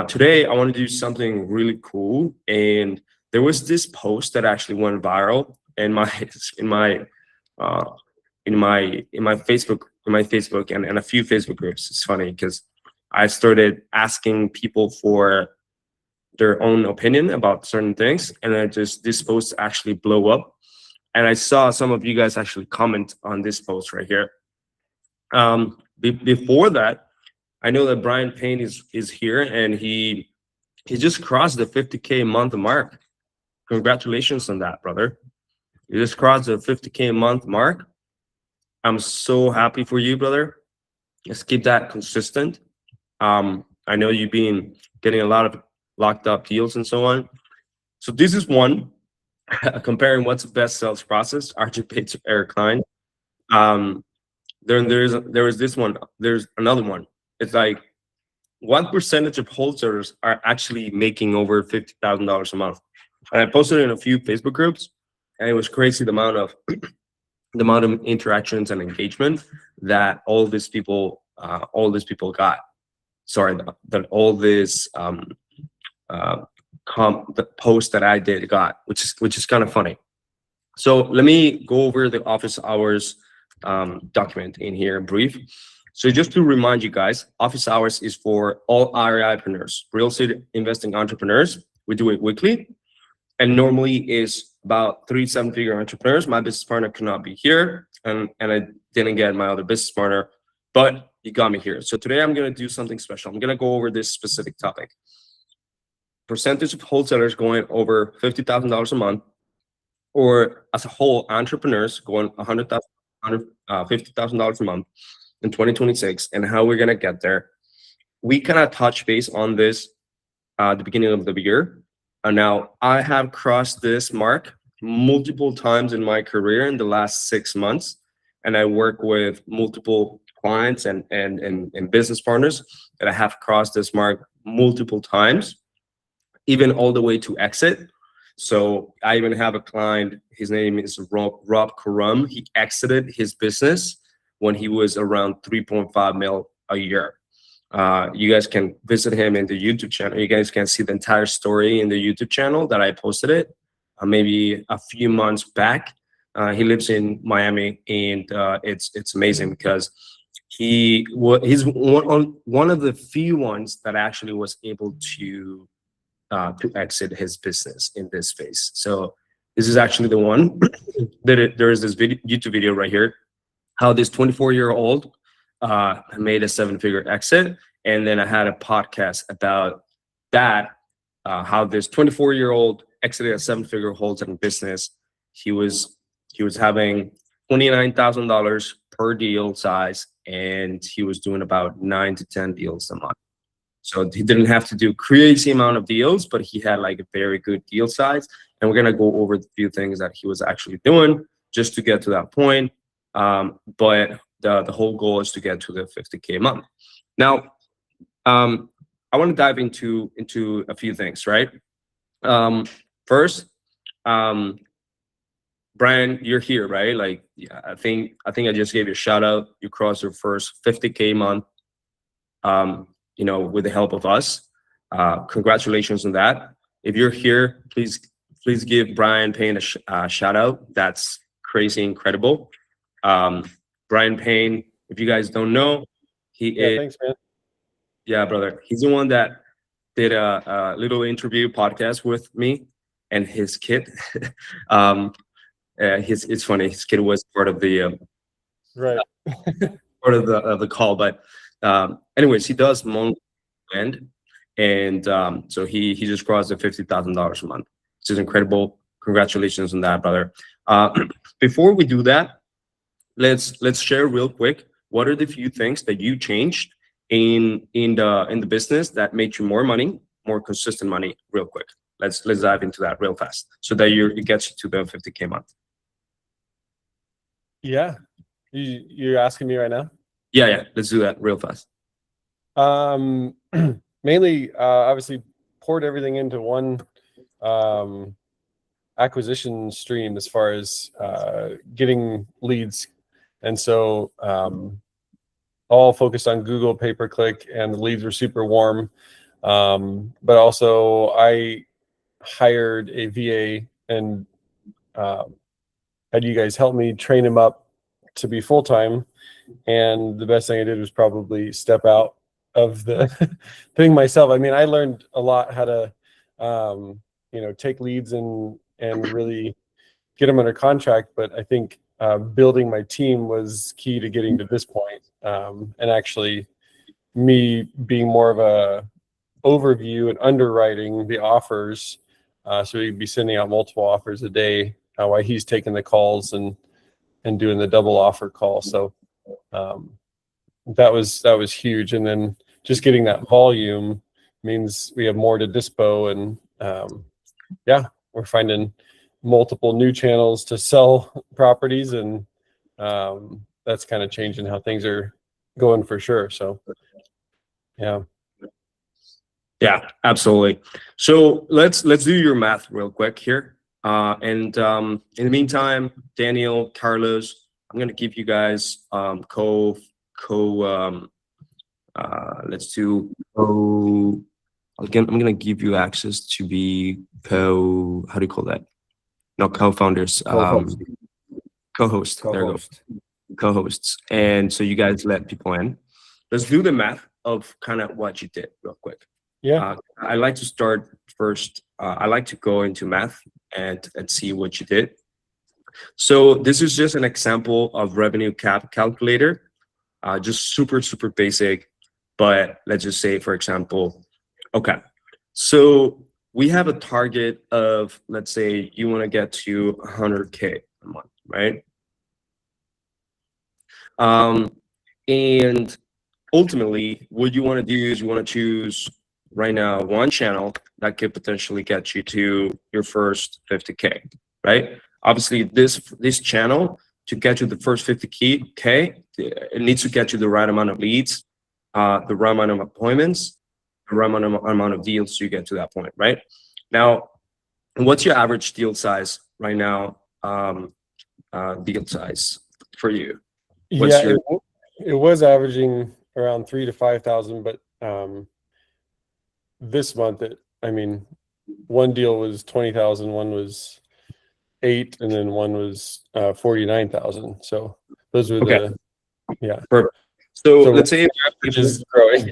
Today I want to do something really cool, and there was this post that actually went viral in my in my uh, in my Facebook and a few Facebook groups. It's funny because I started asking people for their own opinion about certain things, and then just this post actually blow up. And I saw some of you guys actually comment on this post right here. Before that, I know that Brian Payne is here, and he just crossed the 50K month mark. Congratulations on that, brother. You just crossed the 50K month mark. I'm so happy for you, brother. Let's keep that consistent. I know you've been getting a lot of locked up deals and so on. So this is one comparing what's the best sales process, RJ paid to Eric Klein. Um, there is this one. There's another one. It's like, what percentage of wholesalers are actually making over $50,000 a month? And I posted it in a few Facebook groups, and it was crazy the amount of interactions and engagement that all these people got. Sorry, that all this the post that I did got, which is kind of funny. So let me go over the office hours document in here in brief. So just to remind you guys, office hours is for all REIpreneurs, real estate investing entrepreneurs. We do it weekly, and normally is about 3 7-figure entrepreneurs. My business partner could not be here, and I didn't get my other business partner, but he got me here. So today I'm gonna do something special. I'm gonna go over this specific topic. Percentage of wholesalers going over $50,000 a month, or as a whole entrepreneurs going $50,000 a month in 2026, and how we're gonna get there. We kind of touch base on this at the beginning of the year. And now I have crossed this mark multiple times in my career in the last 6 months, and I work with multiple clients and business partners that I have crossed this mark multiple times, even all the way to exit. So I even have a client, his name is Rob Karam. He exited his business when he was around 3.5 mil a year. You guys can visit him in the YouTube channel. You guys can see the entire story in the YouTube channel that I posted it maybe a few months back. He lives in Miami, and it's amazing because he's one of the few ones that actually was able to exit his business in this space. So this is actually the one. There is this YouTube video right here, how this 24-year-old made a 7-figure exit. And then I had a podcast about that, how this 24-year-old exited a 7-figure wholesaling business. He was having $29,000 per deal size, and he was doing about 9 to 10 deals a month. So he didn't have to do crazy amount of deals, but he had like a very good deal size. And we're gonna go over the few things that he was actually doing just to get to that point. But the whole goal is to get to the 50K a month. Now, I want to dive into a few things, right? First, Brian, you're here, right? Like, yeah, I think I just gave you a shout out. You crossed your first 50K month, with the help of us. Congratulations on that. If you're here, please give Brian Payne a shout out. That's crazy incredible. Brian Payne, if you guys don't know, Thanks, man. Yeah, brother. He's the one that did a little interview podcast with me and his kid. It's funny. His kid was part of the Right. part of the call, but anyways, he does month end, and so he just crossed the $50,000 a month, which is incredible. Congratulations on that, brother. Before we do that, let's share real quick what are the few things that you changed in the business that made you more money, more consistent money, real quick. Let's dive into that real fast so that it gets you to the 50K month. Yeah, you're asking me right now? Yeah, let's do that real fast. Mainly, obviously, poured everything into one acquisition stream as far as getting leads, and so all focused on Google pay-per-click, and the leads were super warm. But also I hired a VA and had you guys help me train him up to be full-time. And the best thing I did was probably step out of the thing myself. I mean, I learned a lot how to, take leads and really get them under contract. But I think building my team was key to getting to this point. And actually me being more of a overview and underwriting the offers. So he'd be sending out multiple offers a day while he's taking the calls and doing the double offer call. So that was huge. And then just getting that volume means we have more to dispo, and we're finding multiple new channels to sell properties, and that's kind of changing how things are going for sure. So Yeah, absolutely. So let's do your math real quick here. In the meantime, Daniel, Carlos, I'm gonna give you guys let's do again. I'm gonna give you access to be how do you call that? Not co-founders, Co-host. co-host. There you go, co-hosts. And so you guys let people in. Let's do the math of kind of what you did real quick. I like to start first. I like to go into math and see what you did. So this is just an example of revenue cap calculator, just super basic. But let's just say, for example, okay, so we have a target of, let's say you want to get to 100K a month, right? And ultimately, what you want to do is you want to choose right now one channel that could potentially get you to your first 50K, right? Obviously, this channel to get you the first 50K, it needs to get you the right amount of leads, the right amount of appointments, the right amount of deals to get to that point, right? Now, what's your average deal size right now? Deal size for you? It was averaging around 3,000 to 5,000, but this month, one deal was 20,000, one was 8, and then one was 49,000. So those were Perfect. So let's say it is growing.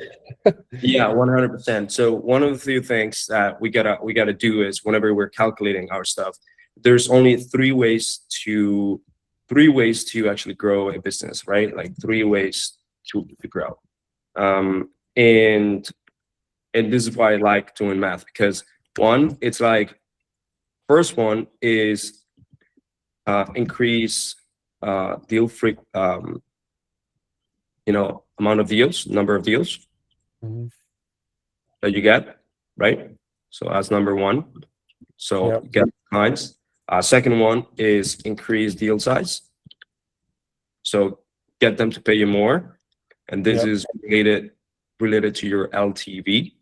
Yeah, 100%. So one of the few things that we gotta do is whenever we're calculating our stuff, there's only three ways to actually grow a business, right? Like 3 ways to grow. And this is why I like doing math, because one, it's like first one is increase deal amount of deals, number of deals that you get, right? So that's number one. So get clients. Second one is increase deal size. So get them to pay you more, and this is related to your LTV.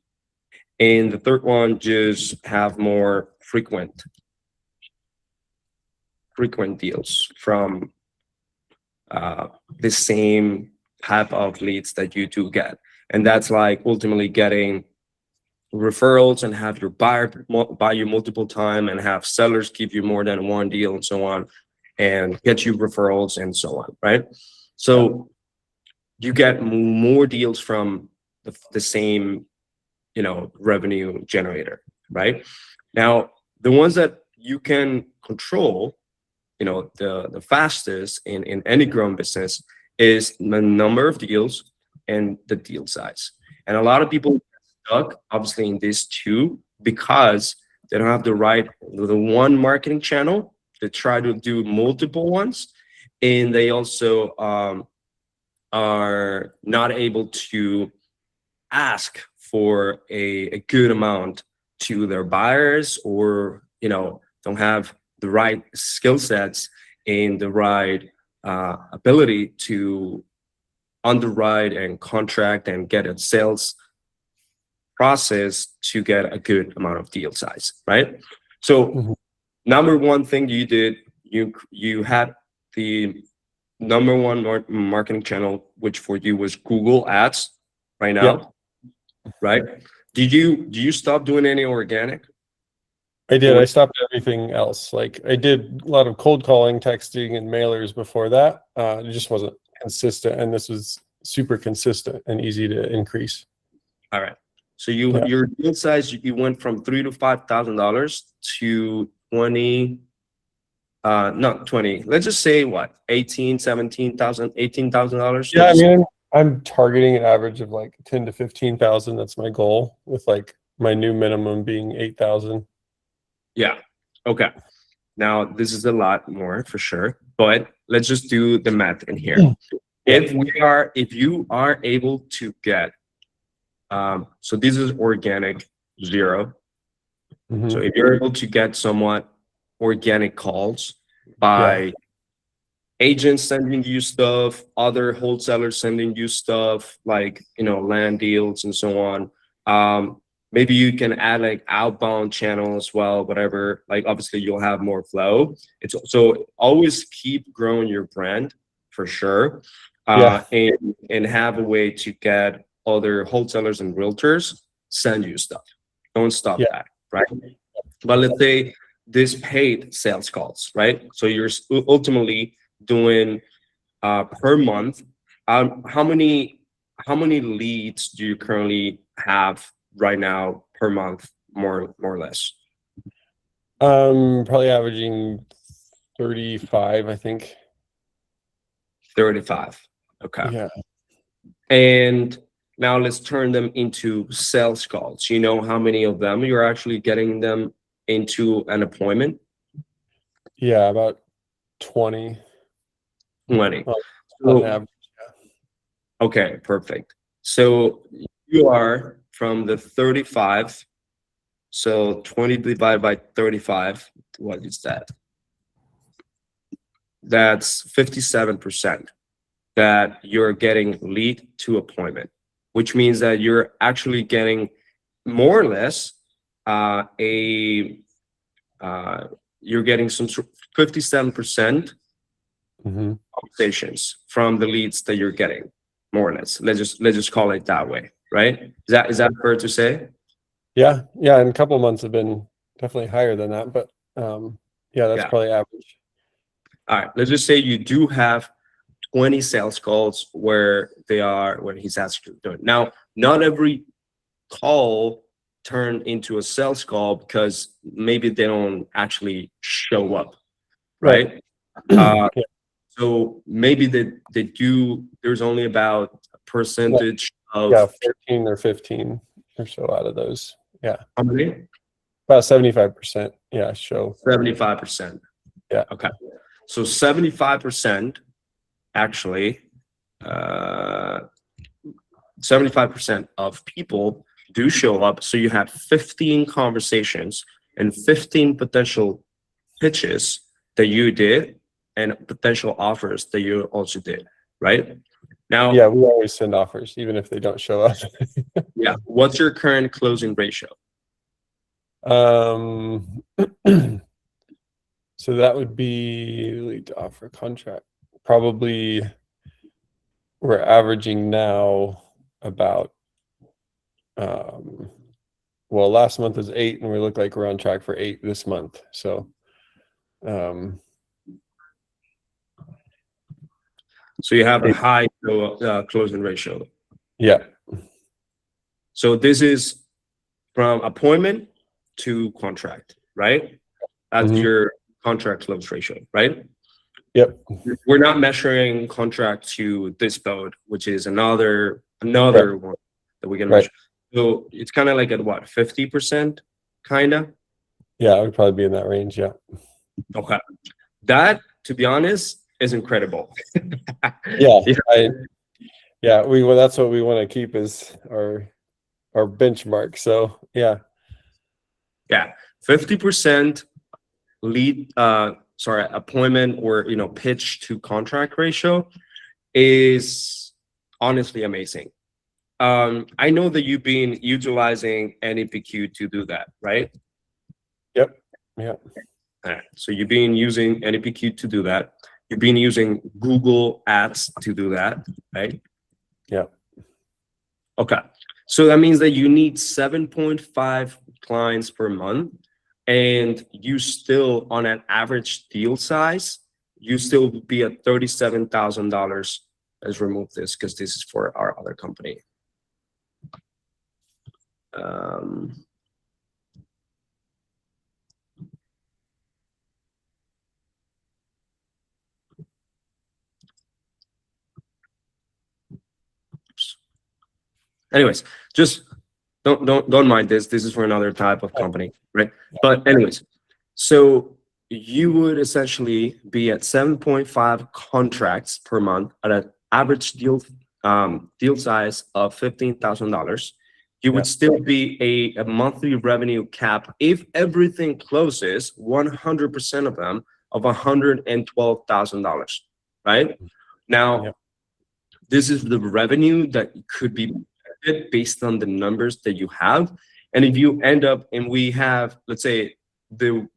And the third one, just have more frequent deals from the same type of leads that you do get. And that's like ultimately getting referrals and have your buyer buy you multiple time, and have sellers give you more than one deal and so on, and get you referrals and so on, right? So you get more deals from the same revenue generator, right? Now, the ones that you can control, the fastest in any growing business is the number of deals and the deal size. And a lot of people get stuck obviously in these two because they don't have the one marketing channel. They try to do multiple ones, and they also are not able to ask for a good amount to their buyers, or don't have the right skill sets and the right ability to underwrite and contract and get a sales process to get a good amount of deal size, right? So number one thing you did, you had the number one marketing channel, which for you was Google Ads right now, right? Did you stop doing any organic? I did. I stopped everything else. Like I did a lot of cold calling, texting, and mailers before that. It just wasn't consistent, and this was super consistent and easy to increase. All right. So Yeah. your deal size, you went from $3,000 to $5,000 to 20, not 20. Let's just say what, 18, 17,000, $18,000. Yeah, I mean, I'm targeting an average of like 10 to 15,000. That's my goal, with like my new minimum being 8,000. Yeah. Okay. Now this is a lot more for sure, but let's just do the math in here. If you are able to get, so this is organic 0. So if you're able to get somewhat organic calls by agents sending you stuff, other wholesalers sending you stuff, like, land deals and so on. Maybe you can add like outbound channel as well, whatever. Like obviously you'll have more flow. It's so always keep growing your brand for sure. And have a way to get other wholesalers and realtors send you stuff. Don't stop that, right? But let's say this paid sales calls, right? So you're ultimately doing per month. How many leads do you currently have right now per month, more or less? Probably averaging 35, I think. 35. Okay. Yeah. And now let's turn them into sales calls. You know how many of them you're actually getting them into an appointment? Yeah, about 20. 20. On average. Okay, perfect. So you are from the 35. So 20 divided by 35, what is that? That's 57% that you're getting lead to appointment, which means that you're actually getting more or less you're getting some 57% conversations from the leads that you're getting, more or less. Let's just call it that way, right? Is that fair to say? Yeah, and a couple of months have been definitely higher than that, but that's probably average. All right, let's just say you do have 20 sales calls where he's asking you to do it. Now, not every call turn into a sales call because maybe they don't actually show up, right? So maybe they do. There's only about a percentage of 14 or 15 or so out of those. Yeah. How many? About 75%. Yeah, show. 75%. Yeah. Okay. So 75% actually, 75% of people do show up. So you had 15 conversations and 15 potential pitches that you did and potential offers that you also did, right? Now, yeah, we always send offers, even if they don't show up. Yeah. What's your current closing ratio? So that would be lead to offer contract. Probably we're averaging now about last month was 8 and we look like we're on track for 8 this month. So so you have a high closing ratio. Yeah. So this is from appointment to contract, right? That's your contract close ratio, right? Yep. We're not measuring contract to this boat, which is another one that we can measure. So it's kind of like at what, 50%, kind of? Yeah, it would probably be in that range. Yeah. Okay. That, to be honest, is incredible. That's what we want to keep is our benchmark. So yeah. 50% appointment or pitch to contract ratio is honestly amazing. I know that you've been utilizing NEPQ to do that, right? Yep. Yeah. All right. So you've been using NEPQ to do that. You've been using Google Ads to do that, right? Yeah. Okay. So that means that you need 7.5 clients per month, and you still, on an average deal size, you still be at $37,000. Let's remove this because this is for our other company. Anyways, just don't mind this. This is for another type of company, right? But anyways, so you would essentially be at 7.5 contracts per month at an average deal size of $15,000. You would still be a monthly revenue cap if everything closes 100% of them of $112,000, right? Now, this is the revenue that could be based on the numbers that you have. And if you end up, and we have, let's say, all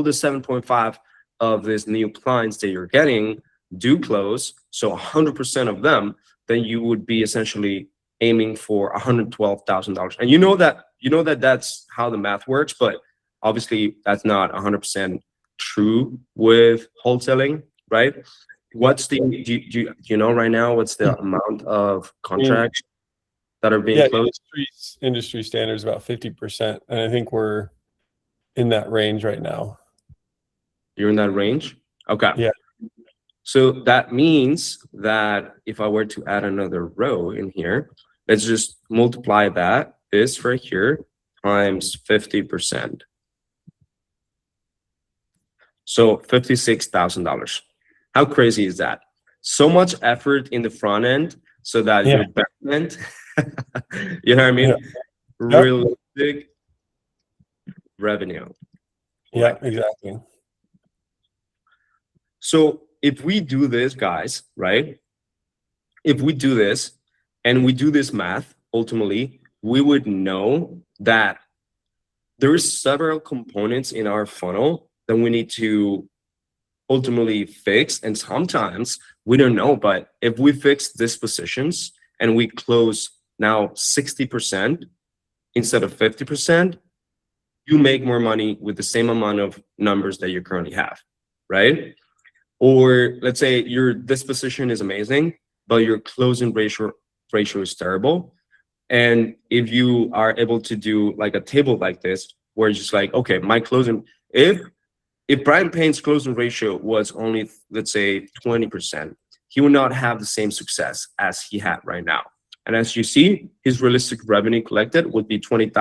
the 7.5 of these new clients that you're getting do close, so 100% of them, then you would be essentially aiming for $112,000. And you know that that's how the math works, but obviously that's not 100% true with wholesaling, right? What's the, do you know right now, what's the amount of contracts that are being closed? Industry standards about 50%. And I think we're in that range right now. You're in that range? Okay. Yeah. So that means that if I were to add another row in here, let's just multiply this right here times 50%. So $56,000. How crazy is that? So much effort in the front end so that your back end, you know what I mean? Yeah. Realistic revenue. Yeah, exactly. So if we do this, guys, right? If we do this and we do this math, ultimately, we would know that there's several components in our funnel that we need to ultimately fix. And sometimes we don't know, but if we fix these positions and we close now 60% instead of 50%, you make more money with the same amount of numbers that you currently have, right? Or let's say your disposition is amazing, but your closing ratio is terrible. And if you are able to do like a table like this, where it's just like, okay, my closing, if Brian Payne's closing ratio was only, let's say, 20%, he would not have the same success as he had right now. And as you see, his realistic revenue collected would be $20,000,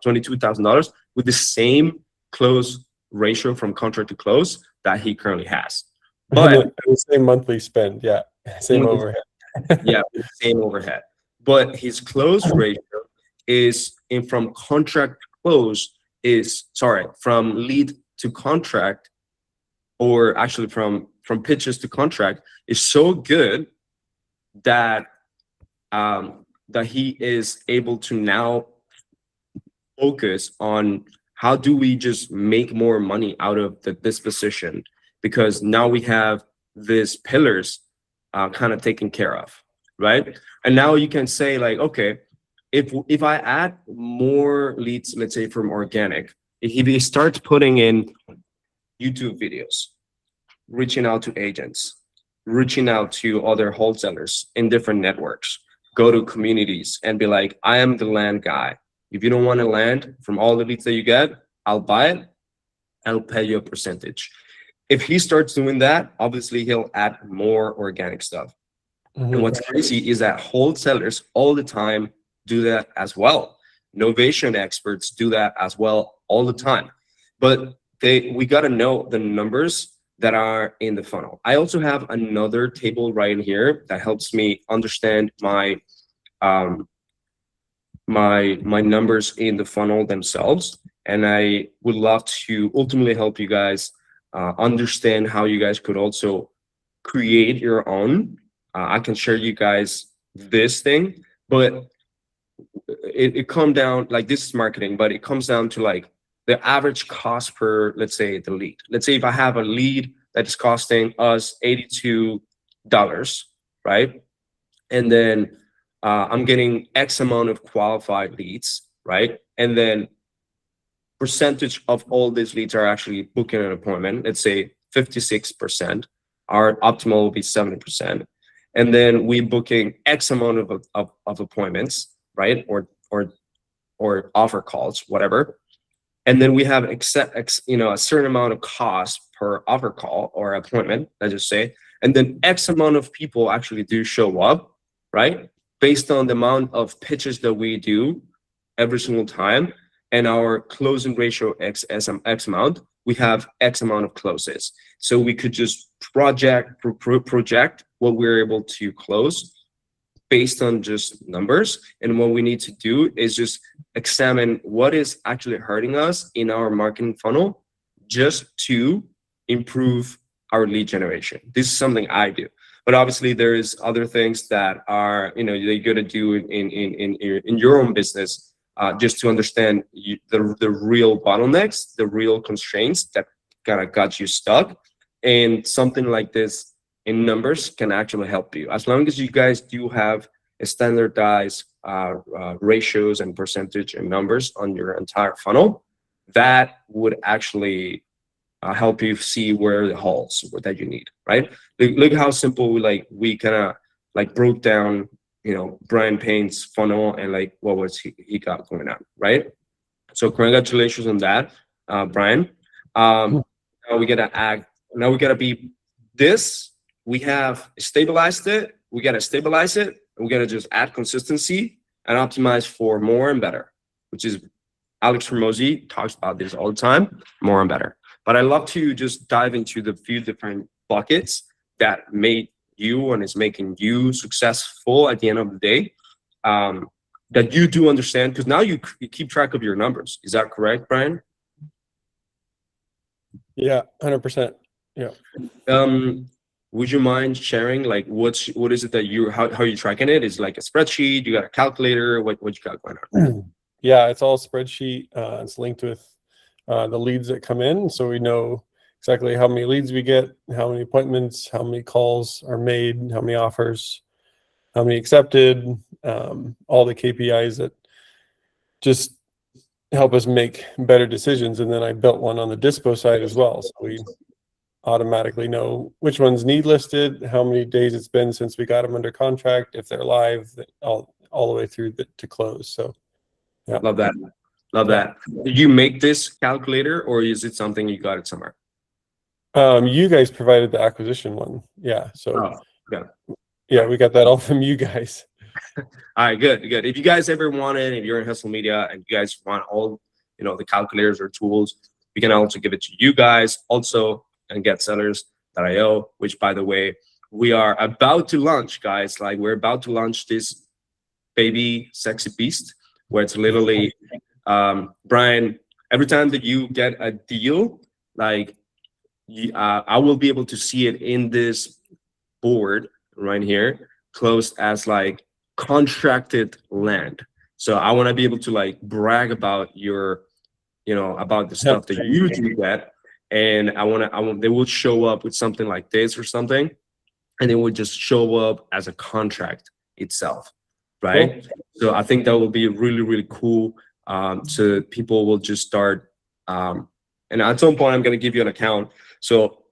$22,000 with the same close ratio from contract to close that he currently has. But the same monthly spend, same overhead. Same overhead. But his close ratio is from contract to close from lead to contract, or actually from pitches to contract, is so good that that he is able to now focus on how do we just make more money out of this position, because now we have these pillars kind of taken care of, right? And now you can say like, okay, if I add more leads, let's say from organic, if he starts putting in YouTube videos, reaching out to agents, reaching out to other wholesalers in different networks, go to communities and be like, I am the land guy. If you don't want to land from all the leads that you get, I'll buy it. I'll pay you a percentage. If he starts doing that, obviously he'll add more organic stuff. And what's crazy is that wholesalers all the time do that as well. Novation experts do that as well all the time. But we got to know the numbers that are in the funnel. I also have another table right in here that helps me understand my my numbers in the funnel themselves. And I would love to ultimately help you guys understand how you guys could also create your own. I can share you guys this thing, but it comes down, like, this is marketing, but it comes down to like the average cost per, let's say, the lead. Let's say if I have a lead that is costing us $82, right? And then I'm getting X amount of qualified leads, right? And then percentage of all these leads are actually booking an appointment. Let's say 56%. Our optimal will be 70%. And then we booking X amount of appointments, right? Or offer calls, whatever. And then we have a certain amount of cost per offer call or appointment, let's just say. And then X amount of people actually do show up, right? Based on the amount of pitches that we do every single time, and our closing ratio X amount, we have X amount of closes. So we could just project what we're able to close based on just numbers. And what we need to do is just examine what is actually hurting us in our marketing funnel just to improve our lead generation. This is something I do. But obviously there is other things that are, you got to do in your own business, just to understand the real bottlenecks, the real constraints that kind of got you stuck. And something like this in numbers can actually help you. As long as you guys do have a standardized ratios and percentage and numbers on your entire funnel, that would actually help you see where the holes that you need, right? Look how simple we kind of broke down, Brian Payne's funnel and what was he got going on, right? So congratulations on that, Brian. Now we gotta be this. We have stabilized it. We gotta stabilize it. We gotta just add consistency and optimize for more and better, which is Alex Hormozi talks about this all the time, more and better. But I love to just dive into the few different buckets that made you and is making you successful at the end of the day, that you do understand, because now you keep track of your numbers. Is that correct, Brian? Yeah, 100%. Yeah. Would you mind sharing what is it that how you tracking it? Is like a spreadsheet? You got a calculator? What you got going on? Yeah, it's all spreadsheet. It's linked with the leads that come in, so we know exactly how many leads we get, how many appointments, how many calls are made, how many offers, how many accepted, all the KPIs that just help us make better decisions. And then I built one on the dispo side as well, so we automatically know which ones need listed, how many days it's been since we got them under contract, if they're live, all the way through to close. So yeah. Love that. Did you make this calculator, or is it something you got it somewhere? You guys provided the acquisition one. Yeah. So yeah, we got that all from you guys. All right, good. If you guys ever want it, if you're in Hustle Media and you guys want all, the calculators or tools, we can also give it to you guys also, and GetSellers.io, which, by the way, we are about to launch, guys. We're about to launch this baby sexy beast, where it's literally, Brian, every time that you get a deal, I will be able to see it in this board right here, closed as contracted land. So I want to be able to brag about your, about the stuff that you do get. And I want they will show up with something like this or something, and it would just show up as a contract itself, right? Cool. So I think that will be really, really cool. So people will just start, and at some point I'm going to give you an account. So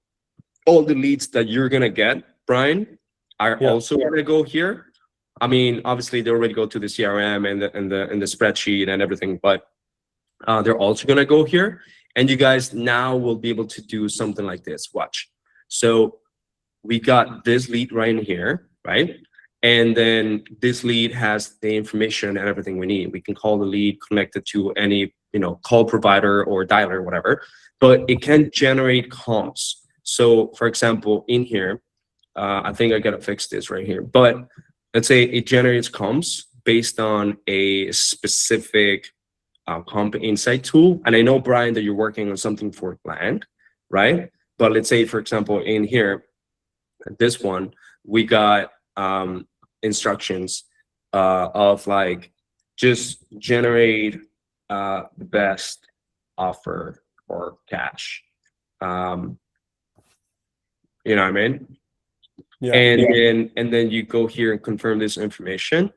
all the leads that you're going to get, Brian, are also going to go here. I mean, obviously they already go to the CRM and the spreadsheet and everything, but they're also going to go here. And you guys now will be able to do something like this. Watch. So we got this lead right in here, right? And then this lead has the information and everything we need. We can call the lead, connect it to any, call provider or dialer or whatever, but it can generate comps. So for example, in here, I think I got to fix this right here, but let's say it generates comps based on a specific comp insight tool. And I know, Brian, that you're working on something for land, right? But let's say, for example, in here, this one, we got instructions of just generate the best offer or cash. You know what I mean? Yeah. And then you go here and confirm this information.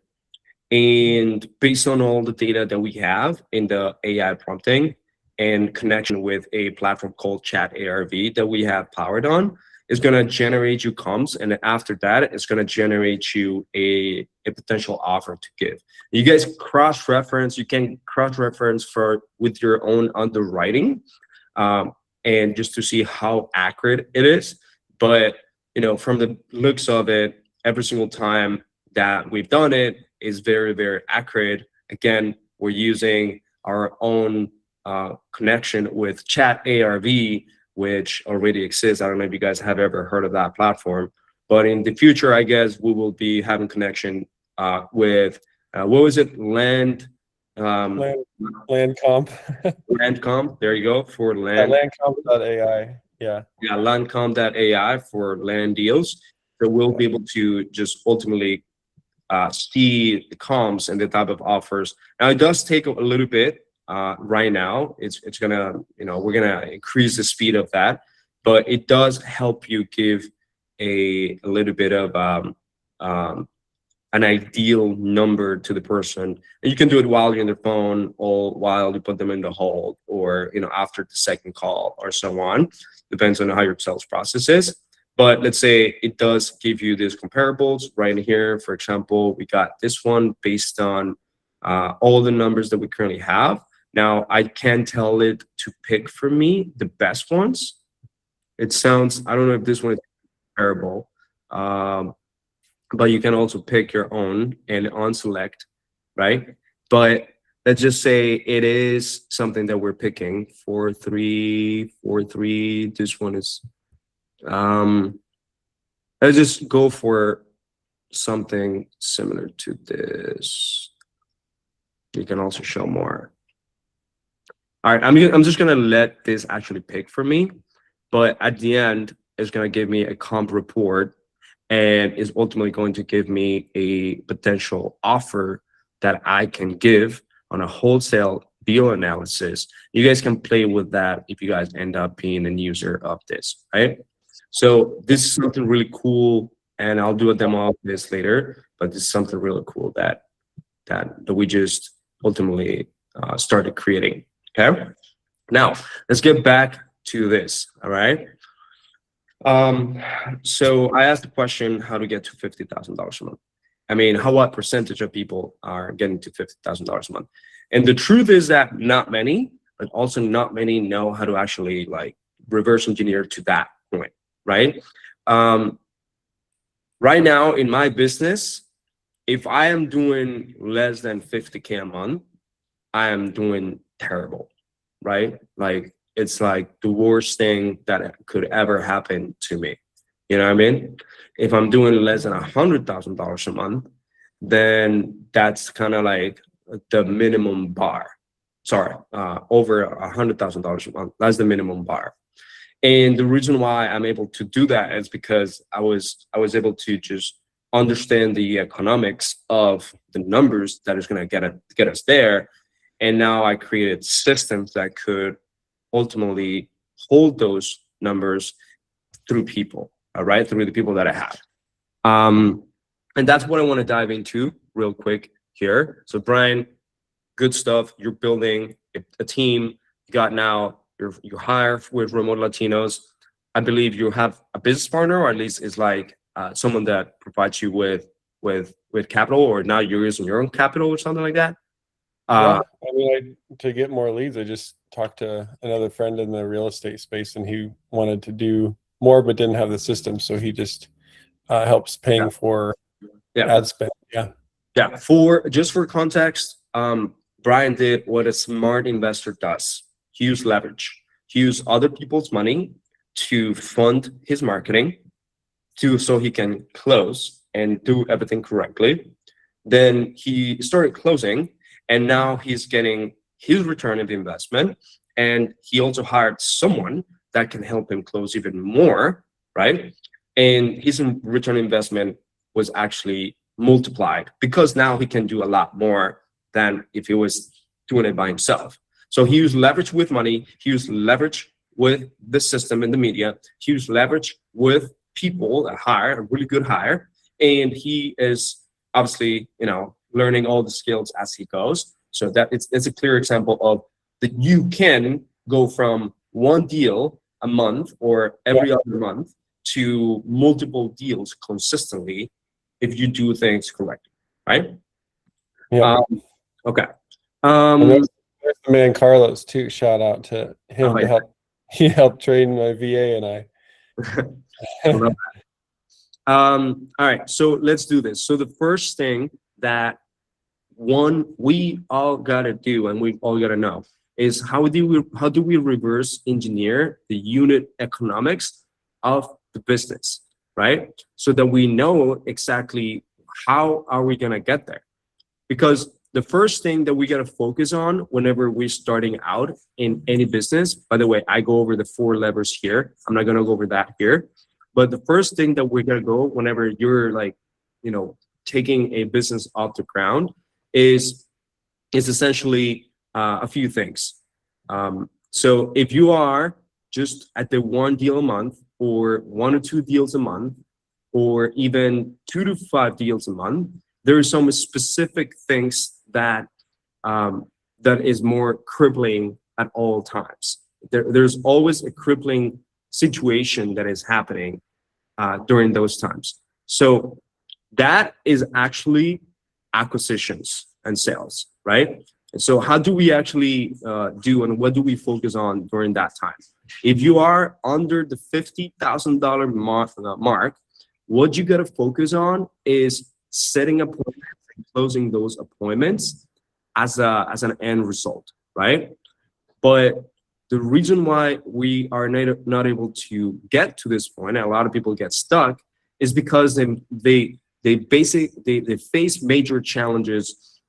And based on all the data that we have in the AI prompting and connection with a platform called Chat ARV that we have powered on, is going to generate you comms. And after that, it's going to generate you a potential offer to give. You guys cross-reference, you can cross-reference with your own underwriting, and just to see how accurate it is. But, from the looks of it, every single time that we've done it is very, very accurate. Again, we're using our own connection with Chat ARV, which already exists. I don't know if you guys have ever heard of that platform, but in the future, I guess we will be having connection with what was it? Land comp. Landcom. There you go for land. Landcomp.ai. Yeah. Yeah, landcom.ai for land deals. So we'll be able to just ultimately see the comms and the type of offers. Now it does take a little bit. Right now, it's gonna, we're gonna increase the speed of that, but it does help you give a little bit of an ideal number to the person. And you can do it while you're on the phone or while you put them in the hold, or after the second call or so on. Depends on how your sales process is. But let's say it does give you these comparables right here. For example, we got this one based on all the numbers that we currently have. Now I can tell it to pick for me the best ones. It sounds, I don't know if this one is comparable, but you can also pick your own and on select, right? But let's just say it is something that we're picking 4343. This one is, let's just go for something similar to this. You can also show more. All right, I'm just gonna let this actually pick for me, but at the end, it's gonna give me a comp report and is ultimately going to give me a potential offer that I can give on a wholesale deal analysis. You guys can play with that if you guys end up being a user of this, right? So this is something really cool, and I'll do a demo of this later, but this is something really cool that we just ultimately started creating. Okay, now let's get back to this. All right. So I asked the question, how to get to $50,000 a month. I mean, what percentage of people are getting to $50,000 a month? And the truth is that not many, but also not many know how to actually like reverse engineer to that point, right? Right now in my business, if I am doing less than 50K a month, I am doing terrible, right? Like it's like the worst thing that could ever happen to me. You know what I mean? If I'm doing less than $100,000 a month, then that's kind of like the minimum bar. Sorry, over $100,000 a month. That's the minimum bar. And the reason why I'm able to do that is because I was able to just understand the economics of the numbers that is going to get us there. And now I created systems that could ultimately hold those numbers through people, all right, through the people that I have. And that's what I want to dive into real quick here. So Brian, good stuff. You're building a team. You got now, you hire with remote Latinos. I believe you have a business partner, or at least is like someone that provides you with capital, or now you're using your own capital or something like that. Yeah, I mean, to get more leads, I just talked to another friend in the real estate space, and he wanted to do more but didn't have the system, so he just helps paying for ad spend. Yeah. For context, Brian did what a smart investor does. He used leverage. He used other people's money to fund his marketing, so he can close and do everything correctly. Then he started closing, and now he's getting his return of investment. And he also hired someone that can help him close even more, right? And his return investment was actually multiplied because now he can do a lot more than if he was doing it by himself. So he used leverage with money. He used leverage with the system and the media. He used leverage with people that hire, a really good hire. And he is obviously, learning all the skills as he goes. So that it's a clear example of that you can go from one deal a month or every other month to multiple deals consistently if you do things correctly, right? Yeah. Okay. And there's the man Carlos too. Shout out to him Oh, to yeah. help. He helped train my VA and I. I love that. All right, so let's do this. So the first thing that we all gotta do and we all gotta know is how do we reverse engineer the unit economics of the business, right? So that we know exactly how are we gonna get there. Because the first thing that we got to focus on whenever we're starting out in any business, by the way, I go over the 4 levers here. I'm not going to go over that here. But the first thing that we're going to go whenever you're like, taking a business off the ground is essentially a few things. So if you are just at the 1 deal a month or 1 or 2 deals a month, or even 2 to 5 deals a month, there are some specific things that that is more crippling at all times. There's always a crippling situation that is happening during those times. So that is actually acquisitions and sales, right? And so how do we actually do and what do we focus on during that time? If you are under the $50,000 mark, what you got to focus on is setting appointments and closing those appointments as an end result, right? But the reason why we are not able to get to this point, and a lot of people get stuck, is because they face major challenges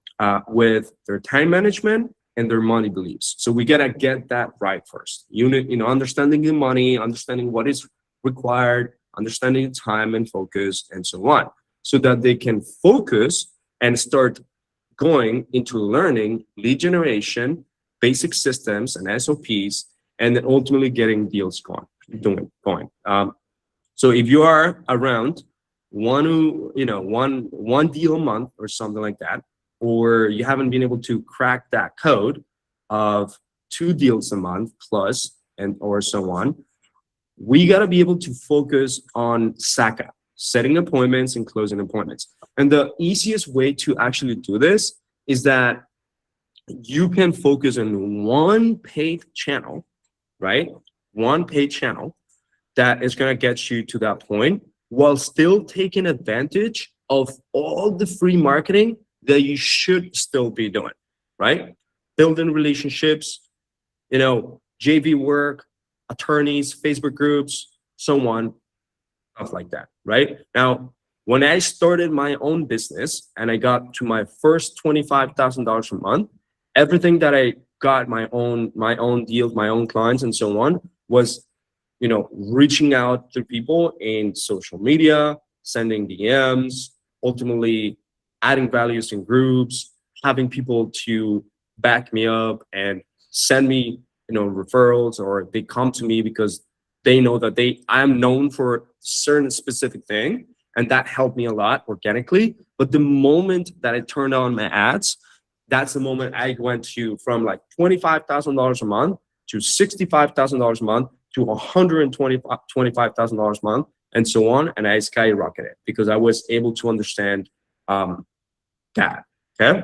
with their time management and their money beliefs. So we gotta get that right first. Understanding the money, understanding what is required, understanding time and focus, and so on, so that they can focus and start going into learning lead generation, basic systems and SOPs, and then ultimately getting deals going. So if you are around one deal a month or something like that, or you haven't been able to crack that code of 2 deals a month plus and or so on, we got to be able to focus on SACA, setting appointments and closing appointments. And the easiest way to actually do this is that you can focus on one paid channel, right? One paid channel that is going to get you to that point while still taking advantage of all the free marketing that you should still be doing, right? Building relationships, JV work, attorneys, Facebook groups, so on, stuff like that, right? Now, when I started my own business and I got to my first $25,000 a month, everything that I got, my own deals, my own clients, and so on, was reaching out to people in social media, sending DMs, ultimately adding values in groups, having people to back me up and send me referrals, or they come to me because they know that I'm known for a certain specific thing, and that helped me a lot organically. But the moment that I turned on my ads, that's the moment I went from like $25,000 a month to $65,000 a month to $125,000 a month, and so on. And I skyrocketed because I was able to understand that. Okay.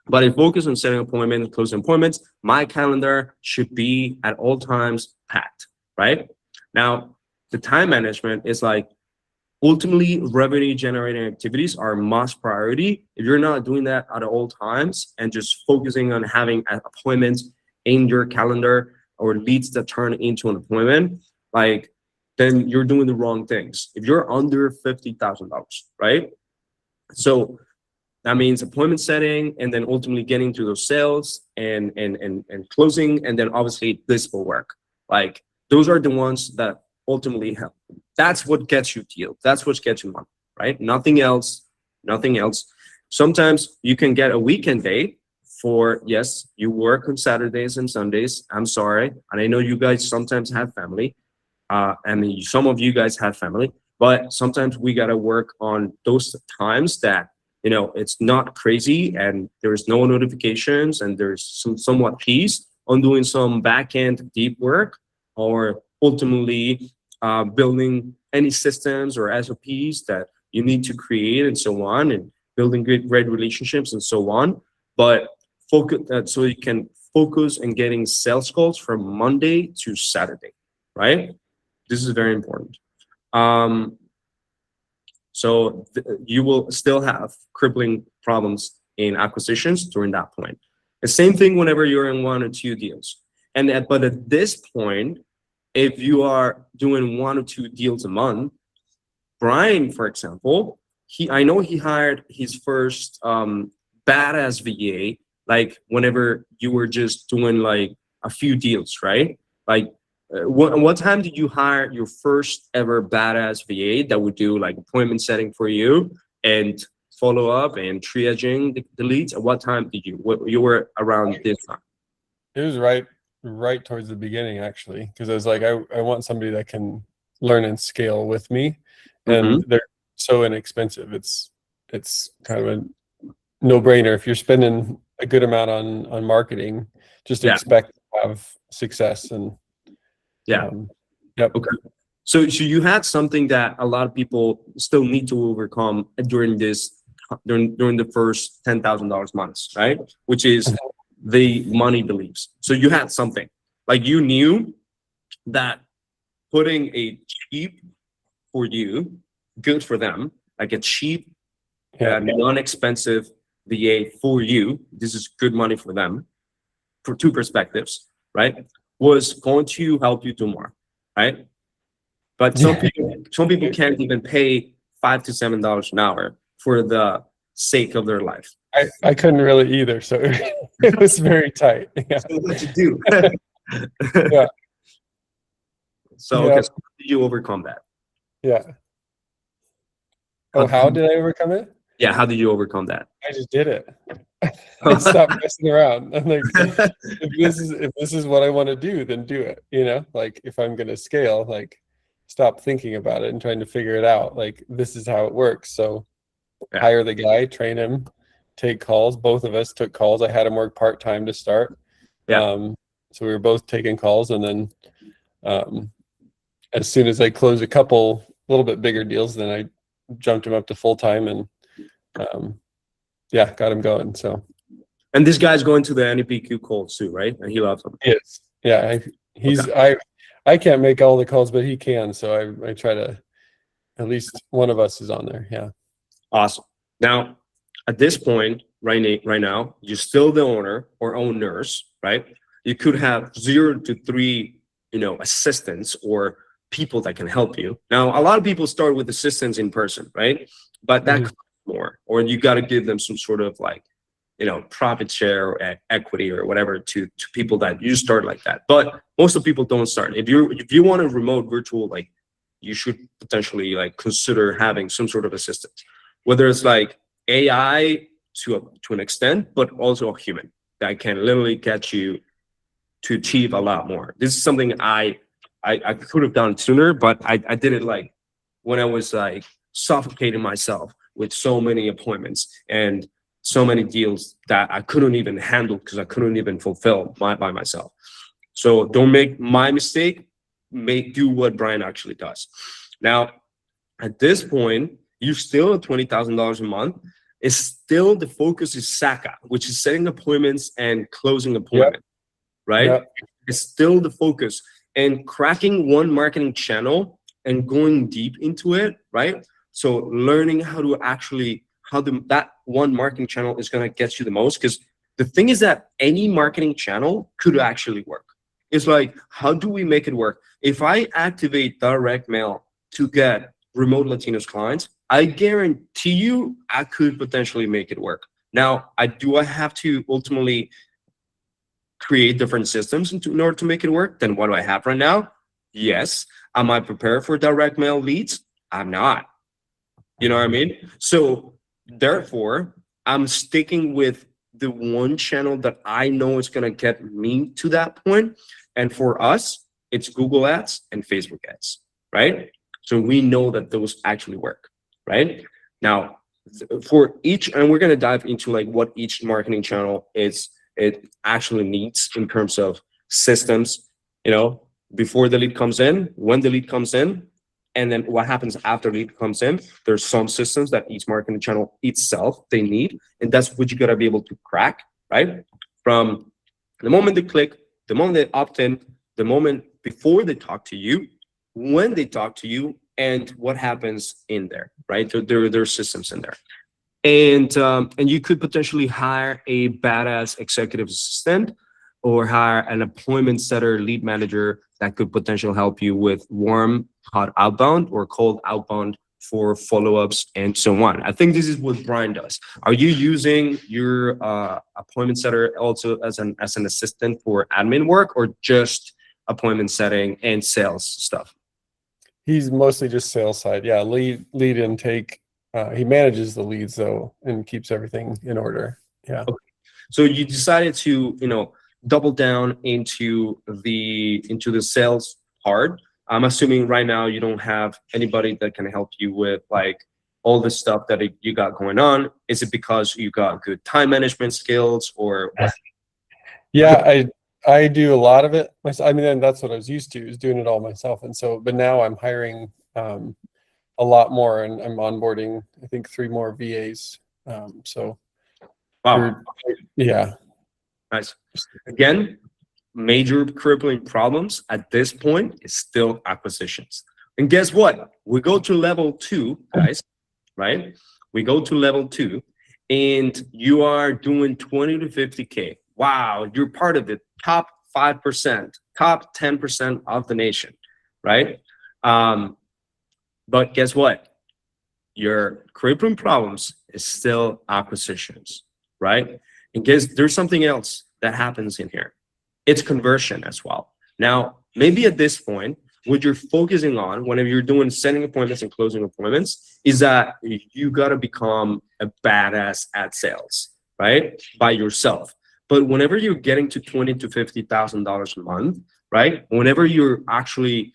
But I focus on setting appointments, closing appointments. My calendar should be at all times packed, right? Now, the time management is like, ultimately, revenue generating activities are must priority. If you're not doing that at all times and just focusing on having appointments in your calendar or leads that turn into an appointment, then you're doing the wrong things. If you're under $50,000, right? So that means appointment setting, and then ultimately getting to those sales and closing, and then obviously this will work. Like, those are the ones that ultimately help. That's what gets you deal. That's what gets you money, right? Nothing else. Sometimes you can get a weekend day for, yes, you work on Saturdays and Sundays. I'm sorry. And I know you guys sometimes have family. Some of you guys have family, but sometimes we got to work on those times that it's not crazy and there's no notifications and there's somewhat peace on doing some back-end deep work, or ultimately building any systems or SOPs that you need to create and so on, and building great relationships and so on. But focus so you can focus on getting sales calls from Monday to Saturday, right? This is very important. So you will still have crippling problems in acquisitions during that point. The same thing whenever you're in 1 or 2 deals. But at this point, if you are doing 1 or 2 deals a month, Brian, for example, I know he hired his first badass VA, like whenever you were just doing like a few deals, right? Like what time did you hire your first ever badass VA that would do like appointment setting for you and follow up and triaging the leads? At what time did you were around this time? It was right towards the beginning, actually, because I was like, I want somebody that can learn and scale with me, and they're so inexpensive. It's kind of a no-brainer. If you're spending a good amount on marketing, just expect to have success. And yep. Okay. So you had something that a lot of people still need to overcome during the first $10,000 months, right? Which is the money beliefs. So you had something like you knew that putting a cheap for you, good for them, like a cheap, non-expensive VA for you, this is good money for them, for 2 perspectives, right? Was going to help you do more, right? But some people can't even pay $5 to $7 an hour for the sake of their life. I couldn't really either, so it was very tight. Yeah. So what you do? Yeah. So okay, so how did you overcome that? Yeah. Oh, how did I overcome it? Yeah, how did you overcome that? I just did it. I stopped messing around. I'm like, if this is what I want to do, then do it. Like if I'm gonna scale, like stop thinking about it and trying to figure it out. Like this is how it works. So hire the guy, train him, take calls. Both of us took calls. I had him work part-time to start. So we were both taking calls, and then as soon as I closed a couple little bit bigger deals, then I jumped him up to full-time and got him going. So, and this guy's going to the NEPQ calls too, right? And he loves them. Yes. Yeah. I can't make all the calls, but he can. So I try to, at least one of us is on there. Yeah. Awesome. Now, at this point, right now, you're still the owner or owners, right? You could have 0 to 3, assistants or people that can help you. Now, a lot of people start with assistants in person, right? But that costs more, or you got to give them some sort of like, profit share or equity or whatever to people that you start like that. But most of the people don't start. If you want a remote virtual, like you should potentially like consider having some sort of assistant, whether it's like AI to an extent, but also a human that can literally get you to achieve a lot more. This is something I could have done sooner, but I did it like when I was like suffocating myself with so many appointments and so many deals that I couldn't even handle because I couldn't even fulfill by myself. So don't make my mistake. Do what Brian actually does. Now, at this point, you're still at $20,000 a month. It's still the focus is SACA, which is setting appointments and closing appointments, right? Yep. It's still the focus, and cracking one marketing channel and going deep into it, right? So learning how that one marketing channel is going to get you the most, because the thing is that any marketing channel could actually work. It's like, how do we make it work? If I activate direct mail to get remote Latinos clients, I guarantee you I could potentially make it work. Now, I have to ultimately create different systems in order to make it work than what do I have right now? Yes. Am I prepared for direct mail leads? I'm not. You know what I mean? So therefore, I'm sticking with the one channel that I know is going to get me to that point. And for us, it's Google ads and Facebook ads, right? So we know that those actually work, right? Now, for each, and we're going to dive into like what each marketing channel it actually needs in terms of systems, before the lead comes in, when the lead comes in, and then what happens after the lead comes in. There's some systems that each marketing channel itself they need, and that's what you got to be able to crack, right? From the moment they click, the moment they opt in, the moment before they talk to you, when they talk to you, and what happens in there, right? There are systems in there. And you could potentially hire a badass executive assistant or hire an appointment setter lead manager that could potentially help you with warm, hot outbound or cold outbound for follow-ups and so on. I think this is what Brian does. Are you using your appointment setter also as an assistant for admin work, or just appointment setting and sales stuff? He's mostly just sales side. Yeah, lead intake. He manages the leads though and keeps everything in order. Yeah. Okay. So you decided to, double down into the sales part. I'm assuming right now you don't have anybody that can help you with like all the stuff that you got going on. Is it because you got good time management skills, or what? Yeah, I do a lot of it myself. I mean, and that's what I was used to, is doing it all myself. And so, but now I'm hiring a lot more, and I'm onboarding, I think, 3 more VAs. So, Wow. Yeah. Nice. Again, major crippling problems at this point is still acquisitions. And guess what? We go to level 2, guys, right? We go to level 2, and you are doing 20 to 50K. Wow, you're part of the top 5%, top 10% of the nation, right? But guess what? Your crippling problems is still acquisitions, right? And guess there's something else that happens in here. It's conversion as well. Now, maybe at this point, what you're focusing on whenever you're doing setting appointments and closing appointments is that you got to become a badass at sales, right? By yourself. But whenever you're getting to $20,000 to $50,000 a month, right? Whenever you're actually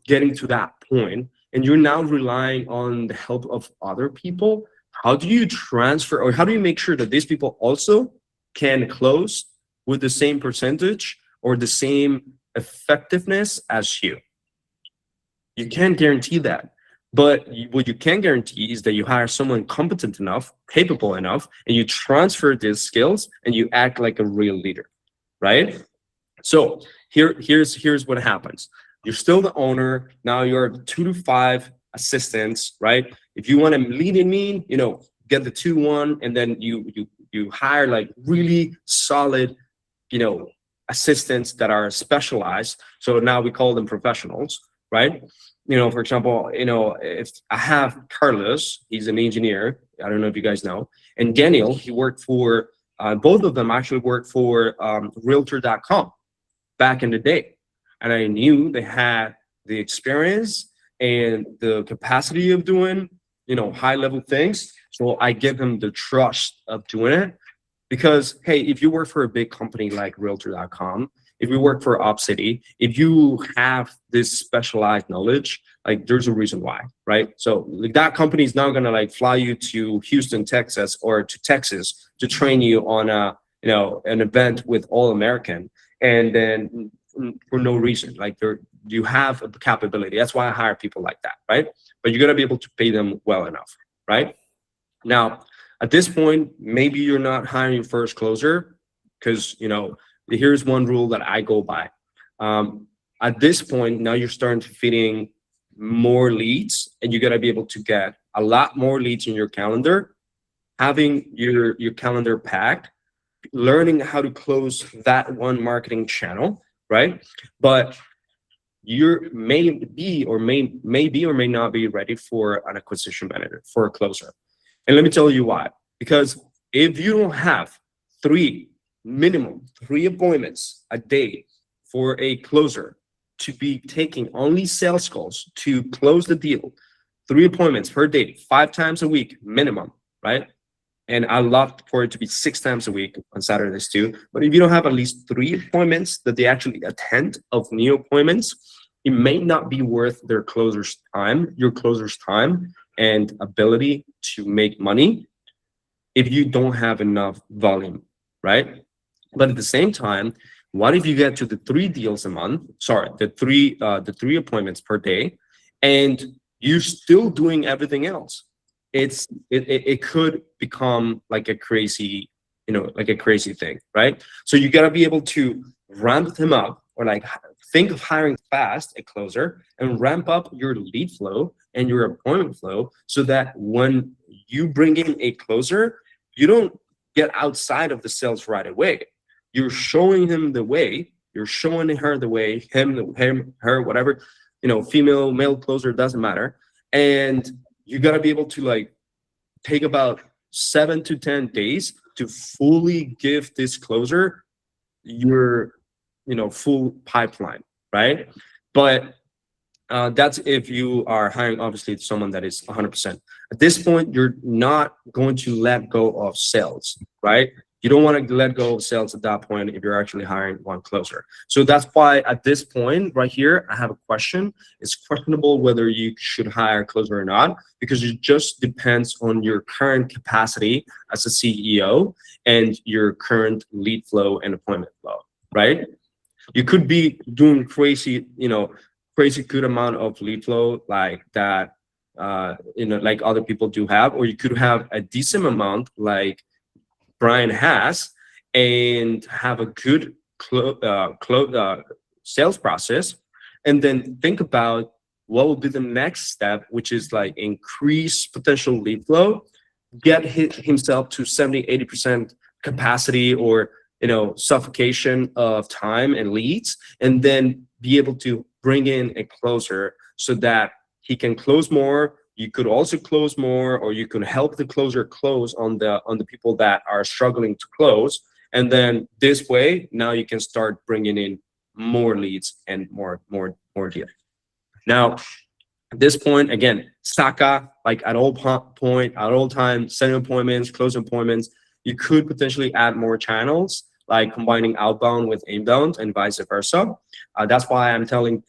getting to that point and you're now relying on the help of other people, how do you transfer, or how do you make sure that these people also can close with the same percentage or the same effectiveness as you? You can't guarantee that. But what you can guarantee is that you hire someone competent enough, capable enough, and you transfer these skills and you act like a real leader, right? So here's what happens. You're still the owner. Now you're 2 to 5 assistants, right? If you want to lead and mean, get the 2-1, and then you hire like really solid, assistants that are specialized. So now we call them professionals, right? For example, if I have Carlos, he's an engineer. I don't know if you guys know. And Daniel, he worked for, both of them actually worked for Realtor.com back in the day. And I knew they had the experience and the capacity of doing, high level things. So I give them the trust of doing it. Because, hey, if you work for a big company like Realtor.com, if you work for OpCity, if you have this specialized knowledge, like there's a reason why, right? So like, that company is not gonna like fly you to Houston, Texas, or to Texas to train you on an event with All American, and then for no reason. Like you have a capability. That's why I hire people like that, right? But you gotta be able to pay them well enough, right? Now, at this point, maybe you're not hiring your first closer, because here's one rule that I go by. At this point, now you're starting to fit in more leads, and you got to be able to get a lot more leads in your calendar, having your calendar packed, learning how to close that one marketing channel, right? But you may be or may not be ready for an acquisition manager, for a closer. And let me tell you why. Because if you don't have minimum 3 appointments a day for a closer to be taking only sales calls to close the deal, 3 appointments per day, 5 times a week minimum, right? And I love for it to be 6 times a week on Saturdays too. But if you don't have at least 3 appointments that they actually attend of new appointments, it may not be worth your closer's time and ability to make money if you don't have enough volume, right? But at the same time, what if you get to the 3 deals a month? Sorry, the three appointments per day, and you're still doing everything else? It could become like a crazy, like a crazy thing, right? So you gotta be able to ramp them up, or like think of hiring fast a closer and ramp up your lead flow and your appointment flow, so that when you bring in a closer, you don't get outside of the sales right away. You're showing him the way, you're showing her the way, him, her, whatever, female, male closer, doesn't matter. And you got to be able to like take about 7 to 10 days to fully give this closer your, full pipeline, right? But that's if you are hiring, obviously, someone that is 100%. At this point, you're not going to let go of sales, right? You don't want to let go of sales at that point if you're actually hiring one closer. So that's why at this point right here, I have a question. It's questionable whether you should hire a closer or not, because it just depends on your current capacity as a CEO and your current lead flow and appointment flow, right? You could be doing crazy good amount of lead flow like that, like other people do have, or you could have a decent amount like Brian has, and have a good sales process, and then think about what will be the next step, which is like increase potential lead flow, get himself to 70-80% capacity, or suffocation of time and leads, and then be able to bring in a closer so that he can close more. You could also close more, or you can help the closer close on the people that are struggling to close. And then this way, now you can start bringing in more leads and more deals. Now, at this point, again, Saka, like at all time, setting appointments, closing appointments. You could potentially add more channels, like combining outbound with inbound and vice versa. That's why I'm telling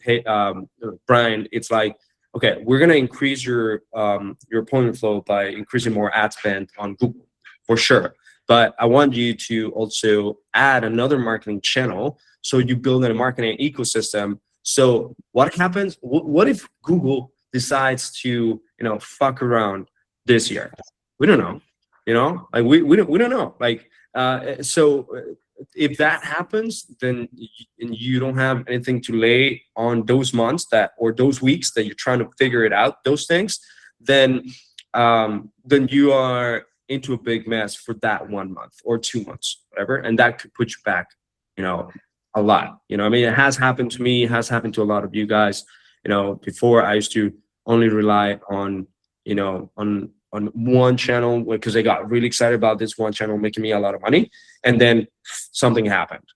Brian, it's like, okay, we're gonna increase your appointment flow by increasing more ad spend on Google, for sure. But I want you to also add another marketing channel, so you build a marketing ecosystem. So what happens? What if Google decides to fuck around this year? We don't know. Like we don't know. Like so if that happens, then you don't have anything to lay on those months or those weeks that you're trying to figure it out, those things, then you are into a big mess for that 1 month or 2 months, whatever. And that could put you back, a lot. I mean, it has happened to me, it has happened to a lot of you guys. Before I used to only rely on, on one channel, because I got really excited about this one channel making me a lot of money, and then something happened.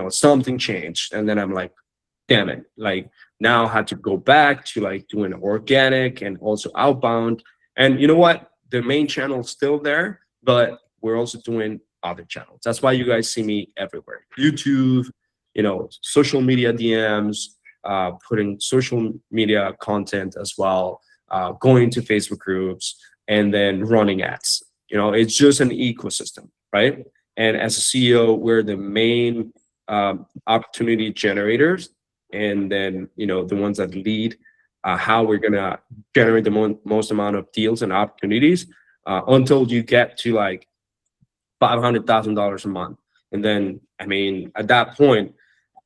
Something changed, and then I'm like, damn it, like now I had to go back to like doing organic and also outbound. And you know what? The main channel is still there, but we're also doing other channels. That's why you guys see me everywhere. YouTube, social media DMs, putting social media content as well, going to Facebook groups, and then running ads. It's just an ecosystem, right? And as a CEO, we're the main opportunity generators, and then the ones that lead how we're gonna generate the most amount of deals and opportunities until you get to like $500,000 a month. And then, I mean, at that point,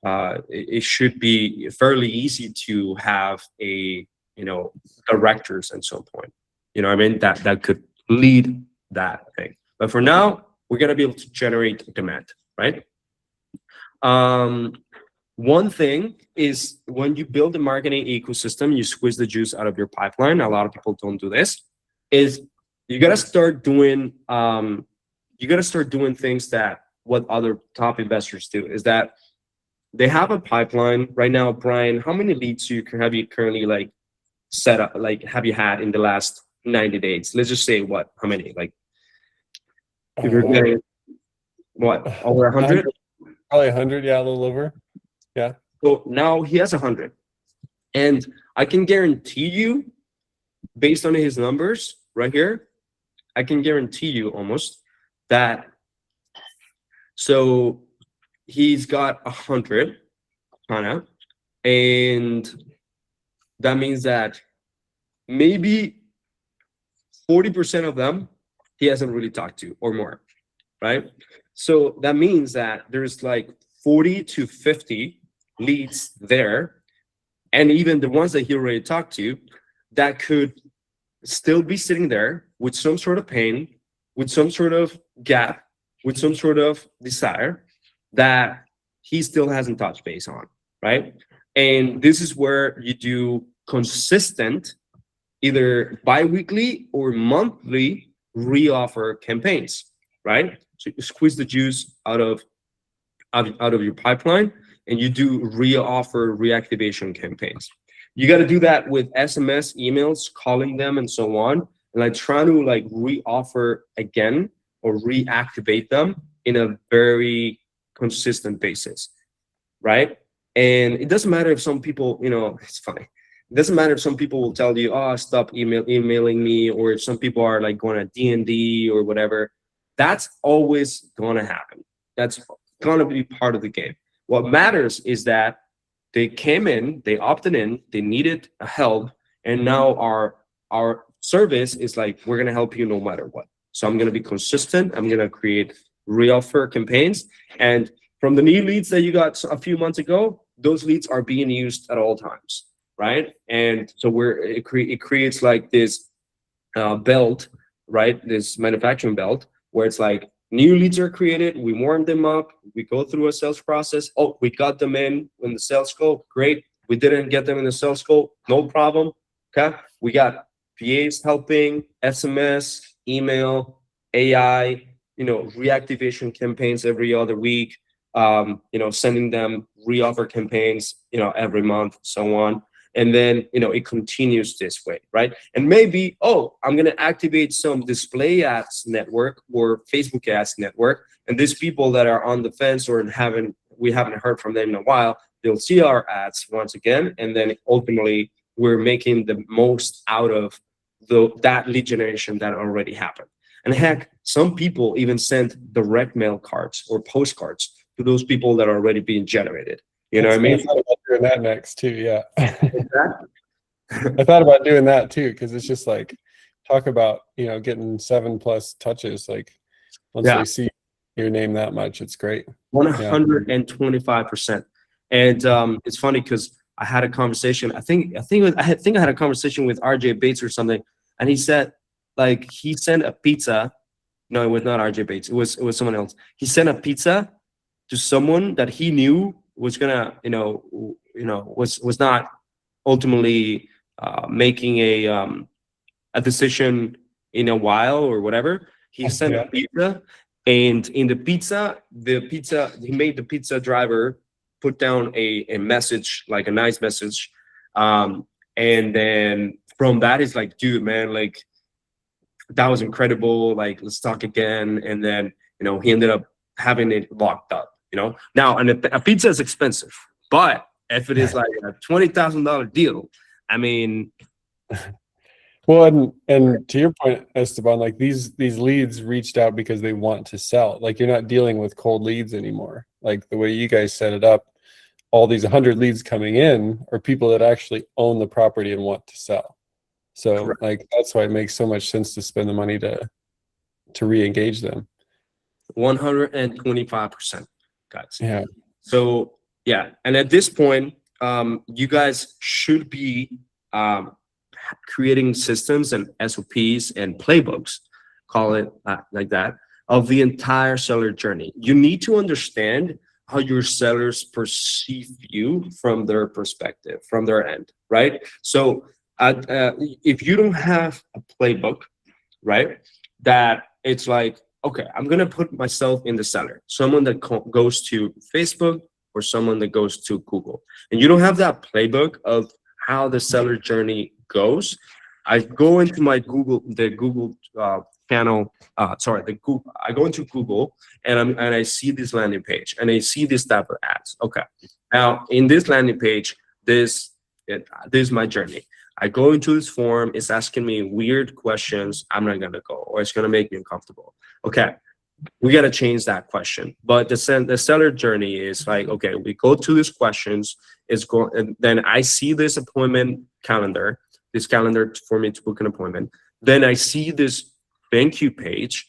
it should be fairly easy to have a directors at some point. I mean, that could lead that thing. But for now, we're gonna be able to generate demand, right? One thing is, when you build a marketing ecosystem, you squeeze the juice out of your pipeline. A lot of people don't do this. Is you gotta start doing things that what other top investors do. Is that they have a pipeline right now. Brian, how many leads have you currently like set up? Like, have you had in the last 90 days? Let's just say how many? Like, if you're getting over 100? Probably 100, yeah, a little over. Yeah. So now he has 100, and I can guarantee you based on his numbers right here, I can guarantee you almost that. So he's got 100 kind of, and that means that maybe 40% of them he hasn't really talked to or more, right? So that means that there's like 40 to 50 leads there, and even the ones that he already talked to that could still be sitting there with some sort of pain, with some sort of gap, with some sort of desire that he still hasn't touched base on, right? And this is where you do consistent, either bi-weekly or monthly re-offer campaigns, right? So you squeeze the juice out of your pipeline, and you do re-offer reactivation campaigns. You got to do that with SMS, emails, calling them, and so on, and like trying to like re-offer again or reactivate them in a very consistent basis, right? And it doesn't matter if some people, it's funny. It doesn't matter if some people will tell you, "Oh, stop emailing me," or if some people are like going to D&D or whatever. That's always gonna happen. That's gonna be part of the game. What matters is that they came in, they opted in, they needed help, and now our service is like, we're gonna help you no matter what. So I'm gonna be consistent. I'm gonna create re-offer campaigns, and from the new leads that you got a few months ago, those leads are being used at all times, right? And so it creates like this belt, right? This manufacturing belt where it's like new leads are created, we warm them up, we go through a sales process. Oh, we got them in the sales scope, great. We didn't get them in the sales scope, no problem. Okay, we got VAs helping, SMS, email, AI, reactivation campaigns every other week, sending them re-offer campaigns, every month, so on. And then, it continues this way, right? And maybe, I'm going to activate some display ads network or Facebook ads network. And these people that are on the fence or we haven't heard from them in a while, they'll see our ads once again. And then ultimately, we're making the most out of that lead generation that already happened. And heck, some people even send direct mail cards or postcards to those people that are already being generated. You know what I mean? I thought about doing that next too. Yeah. Exactly. I thought about doing that too, because it's just like, talk about, getting 7+ touches. Like once they see your name that much, it's great. 125%. And it's funny because I had a conversation. I think I had a conversation with RJ Bates or something, and he said like he sent a pizza. No, it was not RJ Bates. It was someone else. He sent a pizza to someone that he knew was gonna, was not ultimately making a decision in a while or whatever. He sent a pizza, and in the pizza, he made the pizza driver put down a message, like a nice message, and then from that, it's like, dude, man, like that was incredible. Like, let's talk again. And then he ended up having it locked up. Now, and a pizza is expensive, but if it is like a $20,000 deal, I mean. Well, and to your point, Esteban, like these leads reached out because they want to sell. Like you're not dealing with cold leads anymore. Like the way you guys set it up, all these 100 leads coming in are people that actually own the property and want to sell. So correct. Like that's why it makes so much sense to spend the money to re-engage them. 125%, guys. Yeah. So yeah, and at this point, you guys should be creating systems and SOPs and playbooks, call it like that, of the entire seller journey. You need to understand how your sellers perceive you from their perspective, from their end, right? So if you don't have a playbook, right, that it's like, okay, I'm going to put myself in the seller, someone that goes to Facebook or someone that goes to Google, and you don't have that playbook of how the seller journey goes. I go into my Google channel. I go into Google and I see this landing page and I see this type of ads. Okay, now in this landing page, this is my journey. I go into this form, it's asking me weird questions, I'm not gonna go, or it's gonna make me uncomfortable. Okay, we got to change that question. But the seller journey is like, okay, we go to these questions, and then I see this appointment calendar, this calendar for me to book an appointment. Then I see this thank you page,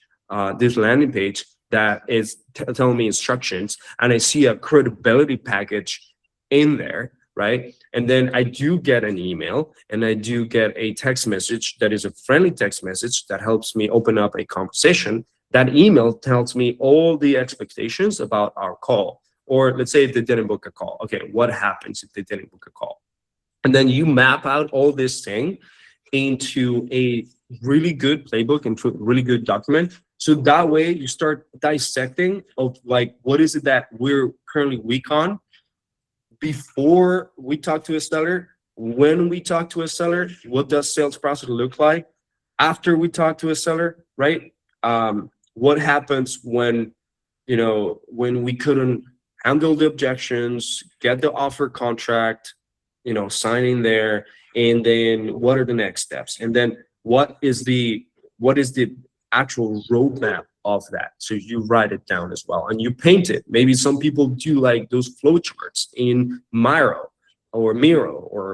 this landing page that is telling me instructions, and I see a credibility package in there, right? And then I do get an email, and I do get a text message that is a friendly text message that helps me open up a conversation. That email tells me all the expectations about our call. Or let's say if they didn't book a call. Okay, what happens if they didn't book a call? And then you map out all this thing into a really good playbook, into a really good document. So that way you start dissecting of like, what is it that we're currently weak on before we talk to a seller, when we talk to a seller, what does sales process look like after we talk to a seller, right? What happens when, when we couldn't handle the objections, get the offer contract, signing there, and then what are the next steps? And then what is the actual roadmap of that? So you write it down as well, and you paint it. Maybe some people do like those flow charts in Miro or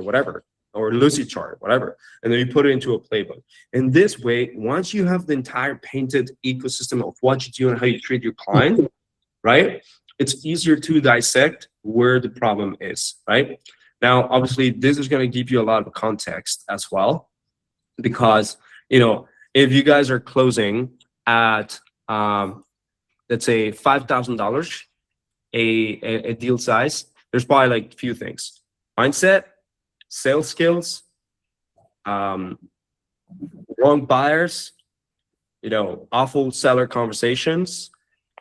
whatever, or Lucy chart, whatever, and then you put it into a playbook. And this way, once you have the entire painted ecosystem of what you do and how you treat your client, right, it's easier to dissect where the problem is, right? Now, obviously, this is going to give you a lot of context as well, because, if you guys are closing at, let's say $5,000, a deal size, there's probably like a few things: mindset, sales skills, wrong buyers, awful seller conversations,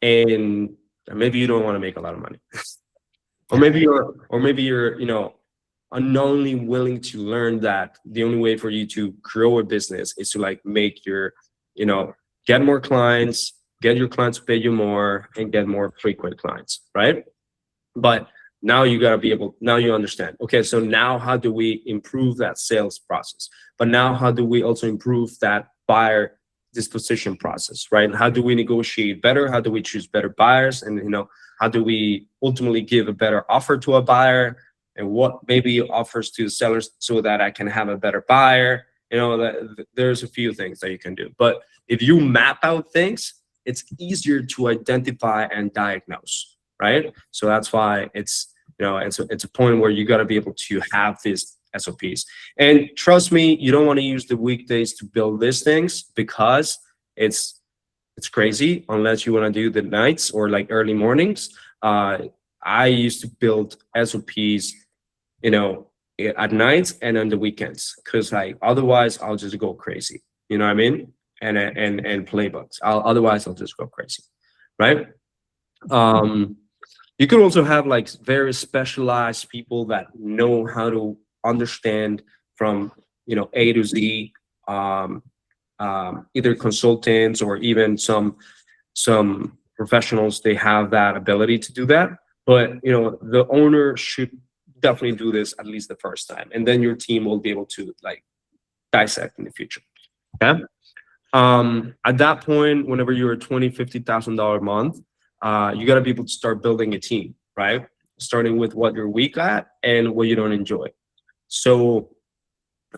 and maybe you don't want to make a lot of money, or maybe you're unknowingly willing to learn that the only way for you to grow a business is to like make your, get more clients, get your clients to pay you more, and get more frequent clients, right? But now you got to be able, now you understand, okay, so now how do we improve that sales process? But now how do we also improve that buyer disposition process, right? And how do we negotiate better? How do we choose better buyers? And, how do we ultimately give a better offer to a buyer? And what maybe offers to the sellers so that I can have a better buyer? There's a few things that you can do. But if you map out things, it's easier to identify and diagnose, right? So that's why it's a point where you got to be able to have these SOPs. And trust me, you don't want to use the weekdays to build these things, because it's crazy unless you want to do the nights or like early mornings. I used to build SOPs, at nights and on the weekends, because like otherwise I'll just go crazy. You know what I mean? And playbooks. Otherwise I'll just go crazy, right? You could also have like very specialized people that know how to understand from A to Z, either consultants or even some professionals. They have that ability to do that, but the owner should definitely do this at least the first time, and then your team will be able to like dissect in the future. Okay. At that point, whenever you're a $20,000-$50,000 a month, you got to be able to start building a team, right? Starting with what you're weak at and what you don't enjoy. So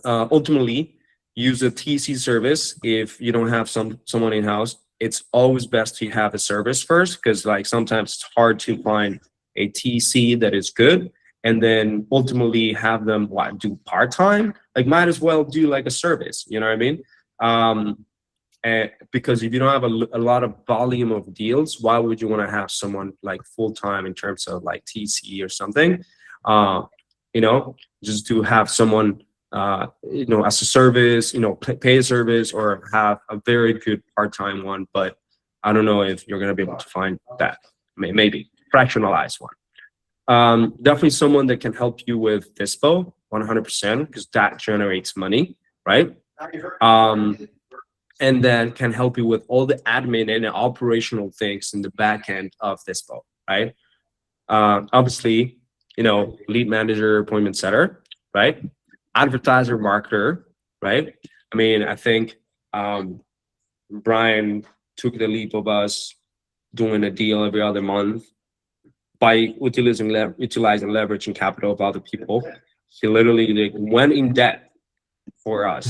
ultimately, use a TC service. If you don't have someone in house, it's always best to have a service first, because like sometimes it's hard to find a TC that is good, and then ultimately have them do part-time. Like, might as well do like a service. You know what I mean? And because if you don't have a lot of volume of deals, why would you want to have someone like full-time in terms of like TC or something? Just to have someone as a service, pay a service, or have a very good part-time one. But I don't know if you're going to be able to find that. Maybe fractionalized one. Definitely someone that can help you with Dispo 100%, because that generates money, right? And then can help you with all the admin and the operational things in the back end of Dispo, right? Obviously, lead manager, appointment setter, right? advertiser marketer, right? I mean, I think Brian took the leap of us doing a deal every other month by utilizing leverage and capital of other people. He literally like, went in debt for us,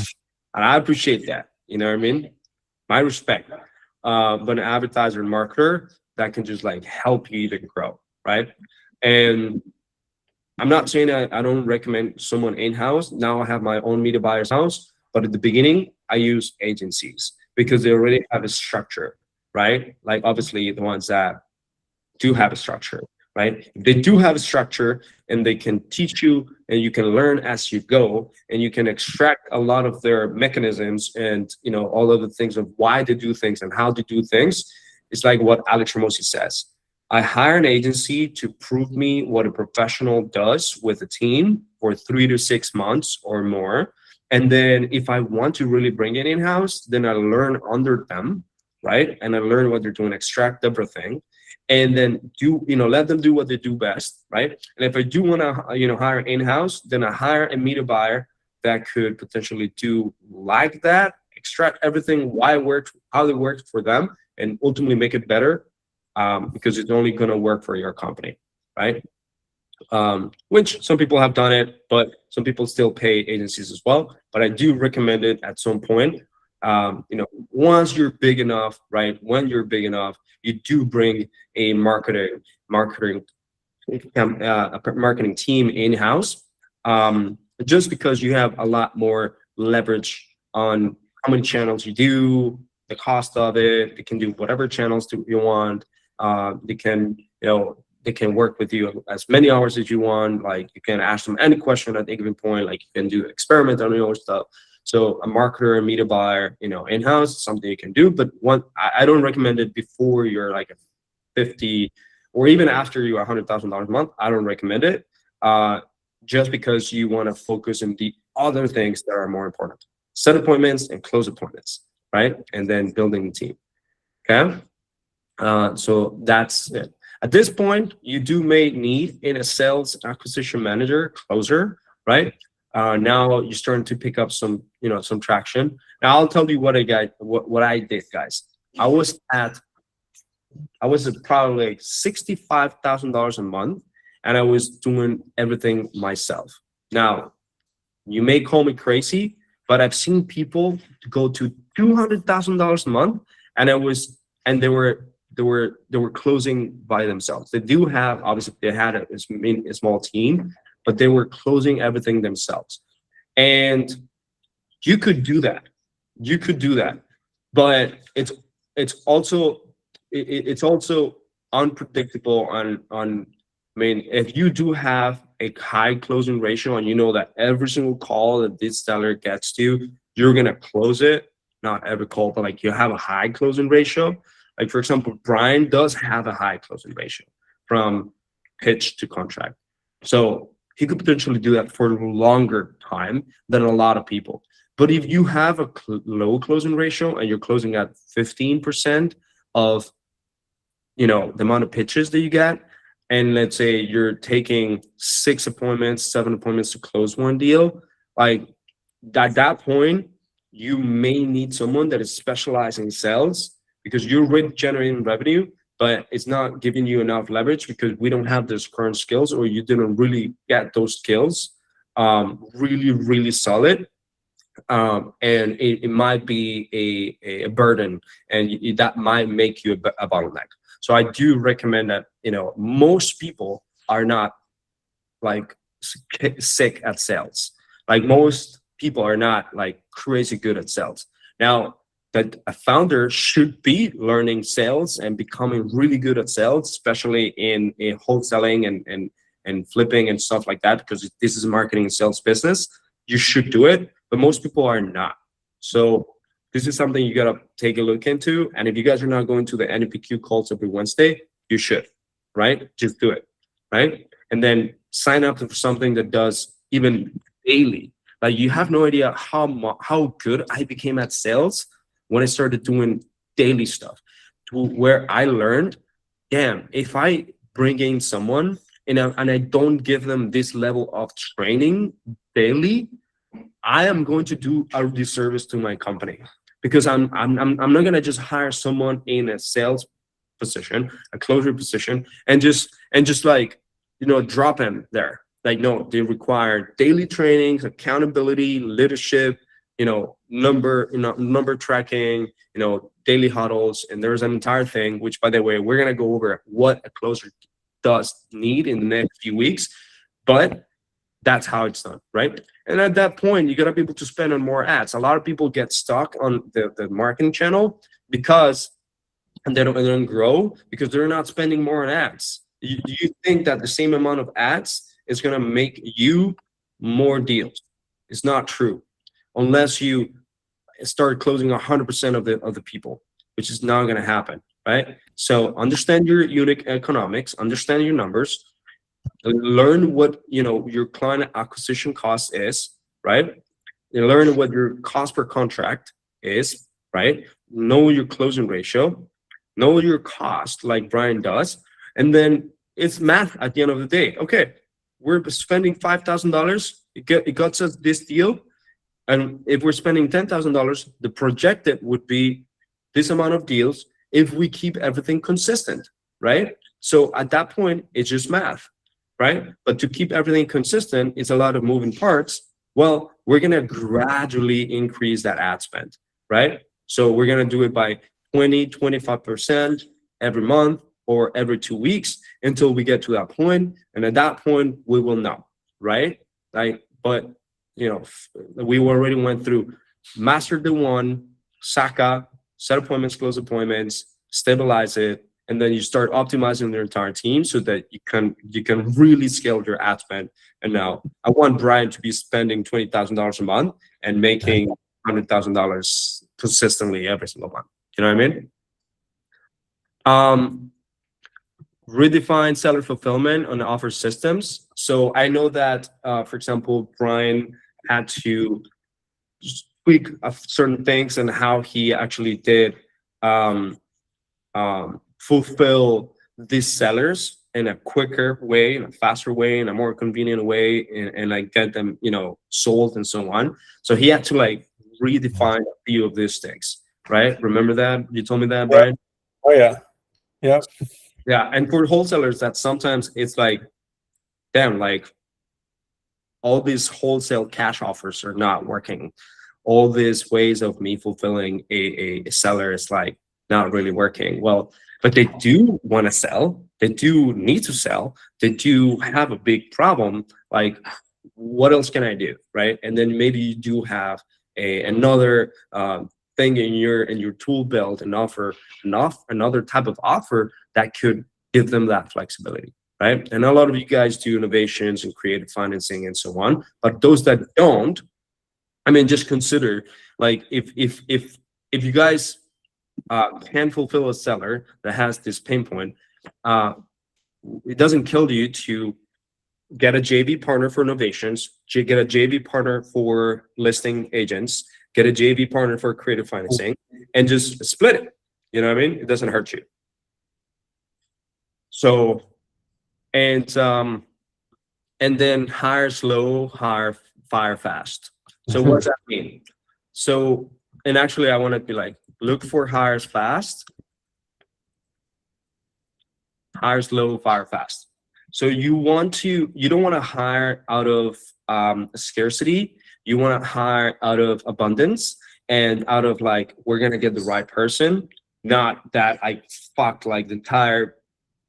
and I appreciate that. You know what I mean? My respect. But an advertiser and marketer that can just like help you even grow, right? And I'm not saying that I don't recommend someone in-house. Now I have my own media buyer's house, but at the beginning I use agencies because they already have a structure, right? Like obviously the ones that do have a structure, right? If they do have a structure and they can teach you and you can learn as you go and you can extract a lot of their mechanisms and all of the things of why they do things and how to do things. It's like what Alex Ramosi says. I hire an agency to prove me what a professional does with a team for 3 to 6 months or more. And then if I want to really bring it in-house, then I learn under them, right? And I learn what they're doing, extract everything, and then let them do what they do best, right? And if I do want to, hire in-house, then I hire a media buyer that could potentially do like that, extract everything, why it worked, how it worked for them, and ultimately make it better. Because it's only going to work for your company, right? Which some people have done it, but some people still pay agencies as well. But I do recommend it at some point. Once you're big enough, right? When you're big enough, you do bring a marketing team in-house, just because you have a lot more leverage on how many channels you do, the cost of it. They can do whatever channels you want. They can work with you as many hours as you want. Like you can ask them any question at any given point. Like you can do experiment on your stuff. So a marketer, a media buyer, in-house is something you can do. But I don't recommend it before you're like a 50 or even after you're $100,000 a month. I don't recommend it just because you want to focus on the other things that are more important. Set appointments and close appointments, right? And then building the team. Okay. So that's it. At this point, you may need in a sales acquisition manager closer, right? Now you're starting to pick up some traction. Now I'll tell you what I did, guys. I was at probably like $65,000 a month, and I was doing everything myself. Now, you may call me crazy, but I've seen people go to $200,000 a month, and they were closing by themselves. They do have, obviously they had a small team, but they were closing everything themselves. And you could do that. But it's also unpredictable on if you do have a high closing ratio and you know that every single call that this seller gets to, you're gonna close it. Not every call, but like you have a high closing ratio. Like for example, Brian does have a high closing ratio from pitch to contract. So he could potentially do that for a longer time than a lot of people. But if you have a low closing ratio and you're closing at 15% of the amount of pitches that you get, and let's say you're taking 6 appointments, 7 appointments to close one deal, like at that point, you may need someone that is specialized in sales, because you're already generating revenue, but it's not giving you enough leverage because we don't have those current skills, or you didn't really get those skills really, really solid. And it might be a burden, and that might make you a bottleneck. So I do recommend that, most people are not like sick at sales. Like most people are not like crazy good at sales. Now, that a founder should be learning sales and becoming really good at sales, especially in wholesaling and flipping and stuff like that, because this is a marketing and sales business. You should do it, but most people are not. So this is something you gotta take a look into. And if you guys are not going to the NPQ calls every Wednesday, you should, right? Just do it, right? And then sign up for something that does even daily. Like you have no idea how good I became at sales when I started doing daily stuff, to where I learned, damn, if I bring in someone and I don't give them this level of training daily, I am going to do a disservice to my company, because I'm not gonna just hire someone in a sales position, a closure position, and just like, drop him there. Like, no, they require daily trainings, accountability, leadership, number tracking, daily huddles, and there's an entire thing, which, by the way, we're gonna go over what a closer does need in the next few weeks, but that's how it's done, right? And at that point, you gotta be able to spend on more ads. A lot of people get stuck on the marketing channel because, and they don't grow because they're not spending more on ads. You think that the same amount of ads is gonna make you more deals. It's not true, unless you start closing 100% of the people, which is not gonna happen, right? So understand your unit economics, understand your numbers, learn what your client acquisition cost is, right? You learn what your cost per contract is, right? Know your closing ratio, know your cost, like Brian does, and then it's math at the end of the day. Okay, we're spending $5,000. It got us this deal, and if we're spending $10,000, the projected would be this amount of deals if we keep everything consistent, right? So at that point, it's just math, right? But to keep everything consistent, it's a lot of moving parts. Well, we're gonna gradually increase that ad spend, right? So we're gonna do it by 20-25% every month or every 2 weeks until we get to that point. And at that point, we will know, right? But we already went through master the one, SACA, set appointments, close appointments, stabilize it, and then you start optimizing the entire team so that you can really scale your ad spend. And now I want Brian to be spending $20,000 a month and making $100,000 consistently every single month. You know what I mean? Redefine seller fulfillment on the offer systems. So I know that, for example, Brian had to tweak certain things and how he actually did fulfill these sellers in a quicker way, in a faster way, in a more convenient way, and like get them, sold and so on. So he had to like redefine a few of these things, right? Remember that? You told me that, Brian? Oh yeah. Yeah. Yeah. And for wholesalers, that sometimes it's like, damn, like all these wholesale cash offers are not working. All these ways of me fulfilling a seller is like not really working. Well, but they do want to sell, they do need to sell, they do have a big problem. Like, what else can I do, right? And then maybe you do have another thing in your tool belt and offer another type of offer that could give them that flexibility, right? And a lot of you guys do innovations and creative financing and so on, but those that don't, I mean, just consider, like, if you guys can fulfill a seller that has this pain point, it doesn't kill you to get a JV partner for innovations, get a JV partner for listing agents, get a JV partner for creative financing, and just split it. You know what I mean? It doesn't hurt you. So, and then hire slow, fire fast. So what does that mean? So, and actually I want to be like, look for hires fast, hire slow, fire fast. So you don't want to hire out of scarcity. You want to hire out of abundance and out of like, we're going to get the right person. Not that I fucked like the entire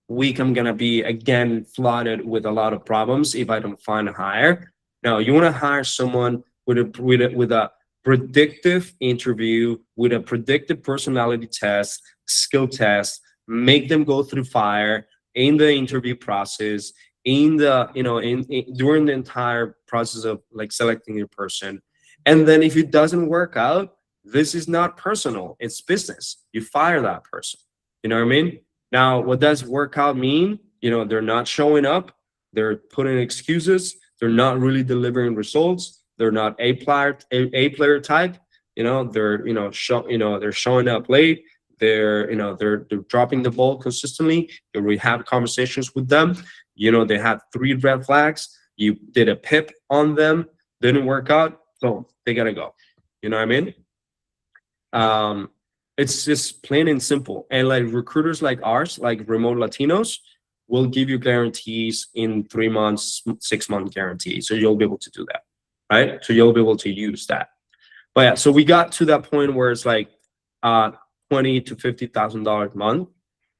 week, I'm going to be again flooded with a lot of problems if I don't find a hire. No, you want to hire someone with a predictive interview, with a predictive personality test, skill test, make them go through fire in the interview process, in the, during the entire process of like selecting your person. And then if it doesn't work out, this is not personal, it's business. You fire that person. You know what I mean? Now, what does work out mean? They're not showing up, they're putting excuses, they're not really delivering results, they're not a player type, they're showing up late, they're dropping the ball consistently. We have conversations with them, they had 3 red flags, you did a pip on them, didn't work out, So they gotta go. You know what I mean? It's just plain and simple. And like recruiters like ours, like remote Latinos, will give you guarantees in 3 months, 6-month guarantee. So you'll be able to do that, right? So you'll be able to use that. But yeah, so we got to that point where it's like $20,000 to $50,000 a month.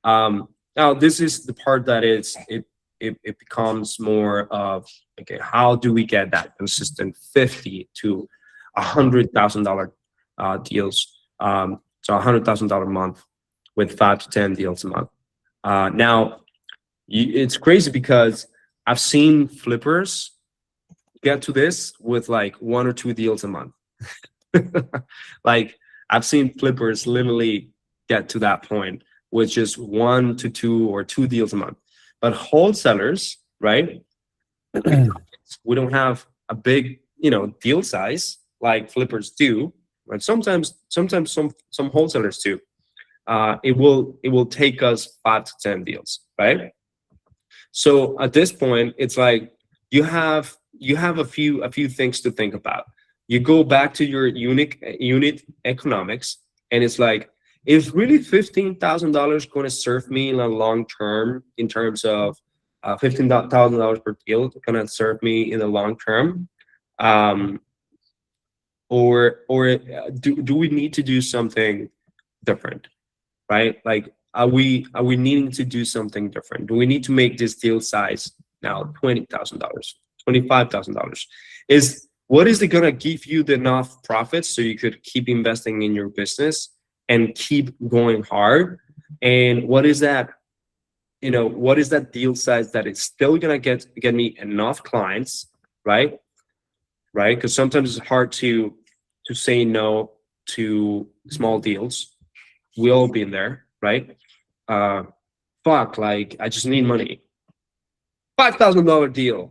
Now this is the part that it becomes more of, okay, how do we get that consistent $50,000 to $100,000 deals? So $100,000 a month with 5 to 10 deals a month. Now it's crazy because I've seen flippers get to this with like 1 or 2 deals a month. Like I've seen flippers literally get to that point with just 1 to 2 or 2 deals a month. But wholesalers, right? We don't have a big, deal size like flippers do. But sometimes some wholesalers do. It will take us 5 to 10 deals, right? So at this point, it's like you have a few things to think about. You go back to your unit economics, and it's like, is really $15,000 going to serve me in a long term in terms of $15,000 per deal going to serve me in the long term? Or do we need to do something different, right? Like, are we needing to do something different? Do we need to make this deal size now $20,000, $25,000? What is it gonna give you the enough profits so you could keep investing in your business and keep going hard? And what is that? What is that deal size that is still gonna get me enough clients, right? Right? Because sometimes it's hard to say no to small deals. We all been there, right? Like I just need money. $5,000 deal.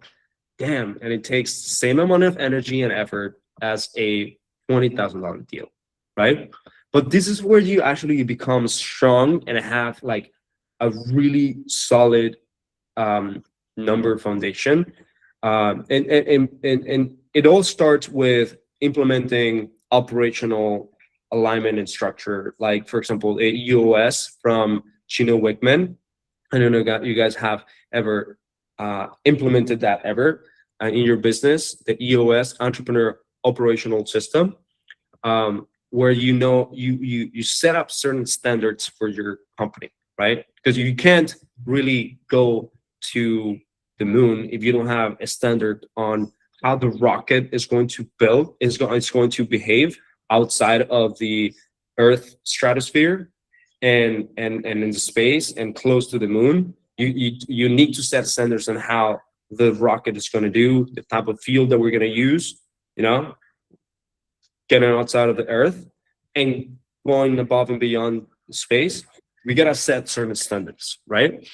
Damn, and it takes the same amount of energy and effort as a $20,000 deal, right? But this is where you actually become strong and have like a really solid number foundation. And it all starts with implementing operational alignment and structure. Like, for example, a EOS from Chino Wickman. I don't know if you guys have ever implemented that ever in your business, the EOS, Entrepreneur Operational System, where you set up certain standards for your company, right? Because you can't really go to the moon if you don't have a standard on how the rocket is going to build, it's going to behave outside of the Earth stratosphere and in the space and close to the moon. You need to set standards on how the rocket is going to do, the type of fuel that we're going to use, getting outside of the Earth and going above and beyond space. We got to set certain standards, right?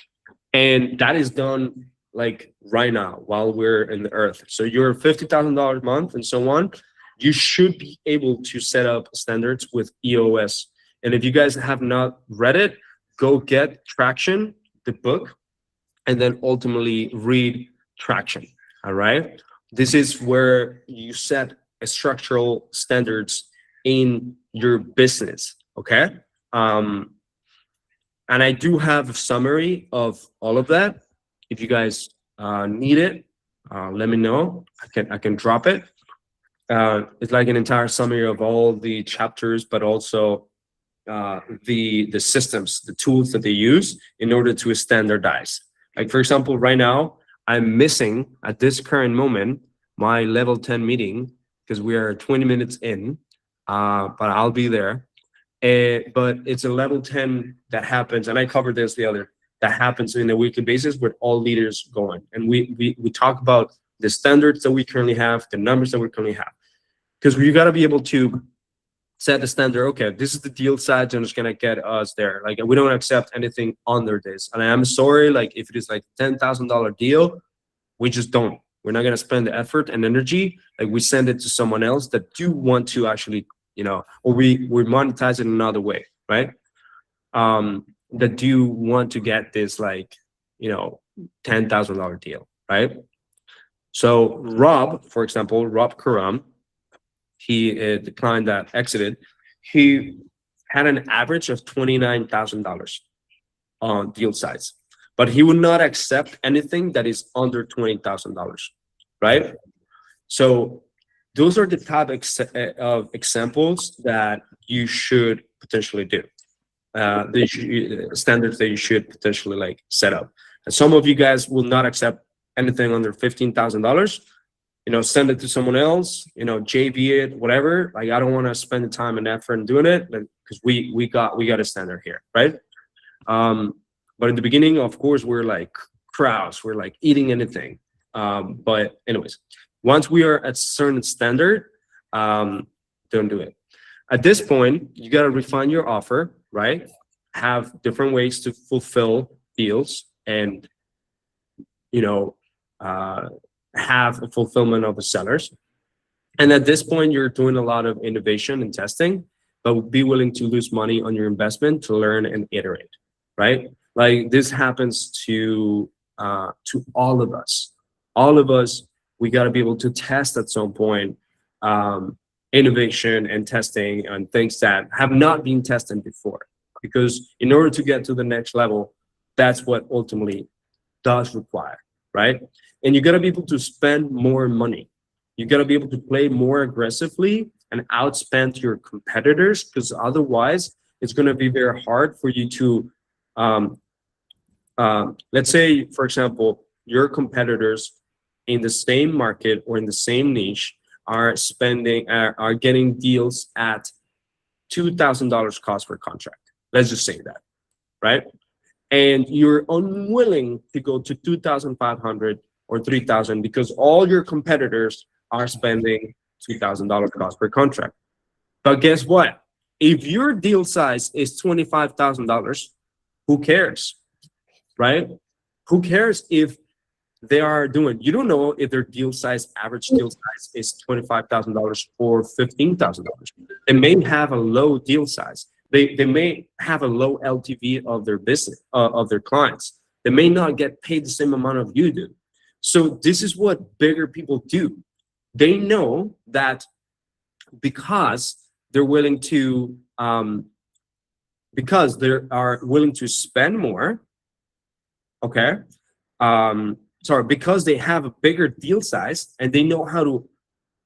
And that is done like right now while we're in the Earth. So you're $50,000 a month and so on. You should be able to set up standards with EOS. And if you guys have not read it, go get Traction, the book, and then ultimately read Traction. All right. This is where you set a structural standards in your business. Okay. And I do have a summary of all of that. If you guys need it, let me know. I can drop it. It's like an entire summary of all the chapters, but also the systems, the tools that they use in order to standardize. Like, for example, right now, I'm missing at this current moment my level 10 meeting because we are 20 minutes in, but I'll be there. But it's a level 10 that happens, and I covered this that happens in a weekly basis with all leaders going. And we talk about the standards that we currently have, the numbers that we currently have. Because you got to be able to set the standard. Okay, this is the deal size and it's going to get us there. Like, we don't accept anything under this. And I'm sorry, like, if it is like $10,000 deal, we just don't. We're not going to spend the effort and energy. Like, we send it to someone else that do want to actually, or we monetize it another way, right? That do want to get this, like, $10,000 deal, right? So Rob, for example, Rob Karam, the client that exited, he had an average of $29,000 on deal size, but he would not accept anything that is under $20,000, right? So those are the type of examples that you should potentially do. Standards that you should potentially like set up. And some of you guys will not accept anything under $15,000. Send it to someone else. JV it, whatever. Like, I don't want to spend the time and effort in doing it, because we got a standard here, right? But in the beginning, of course, we're like crowds. We're like eating anything. But anyways, once we are at certain standard, don't do it. At this point, you got to refine your offer, right? Have different ways to fulfill deals, and have a fulfillment of the sellers. And at this point, you're doing a lot of innovation and testing, but be willing to lose money on your investment to learn and iterate, right? Like, this happens to all of us. All of us, we got to be able to test at some point, innovation and testing and things that have not been tested before. Because in order to get to the next level, that's what ultimately does require, right? And you got to be able to spend more money. You got to be able to play more aggressively and outspend your competitors, because otherwise it's going to be very hard for you to, let's say, for example, your competitors in the same market or in the same niche are getting deals at $2,000 cost per contract. Let's just say that, right? And you're unwilling to go to 2,500 or 3,000 because all your competitors are spending $2,000 cost per contract. But guess what? If your deal size is $25,000, who cares, right? Who cares if they are doing? You don't know if their average deal size is $25,000 or $15,000. They may have a low deal size. They may have a low LTV of their business, of their clients. They may not get paid the same amount of you do. So this is what bigger people do. They know that because they're willing to, because they are willing to spend more, okay? Because they have a bigger deal size and they know how to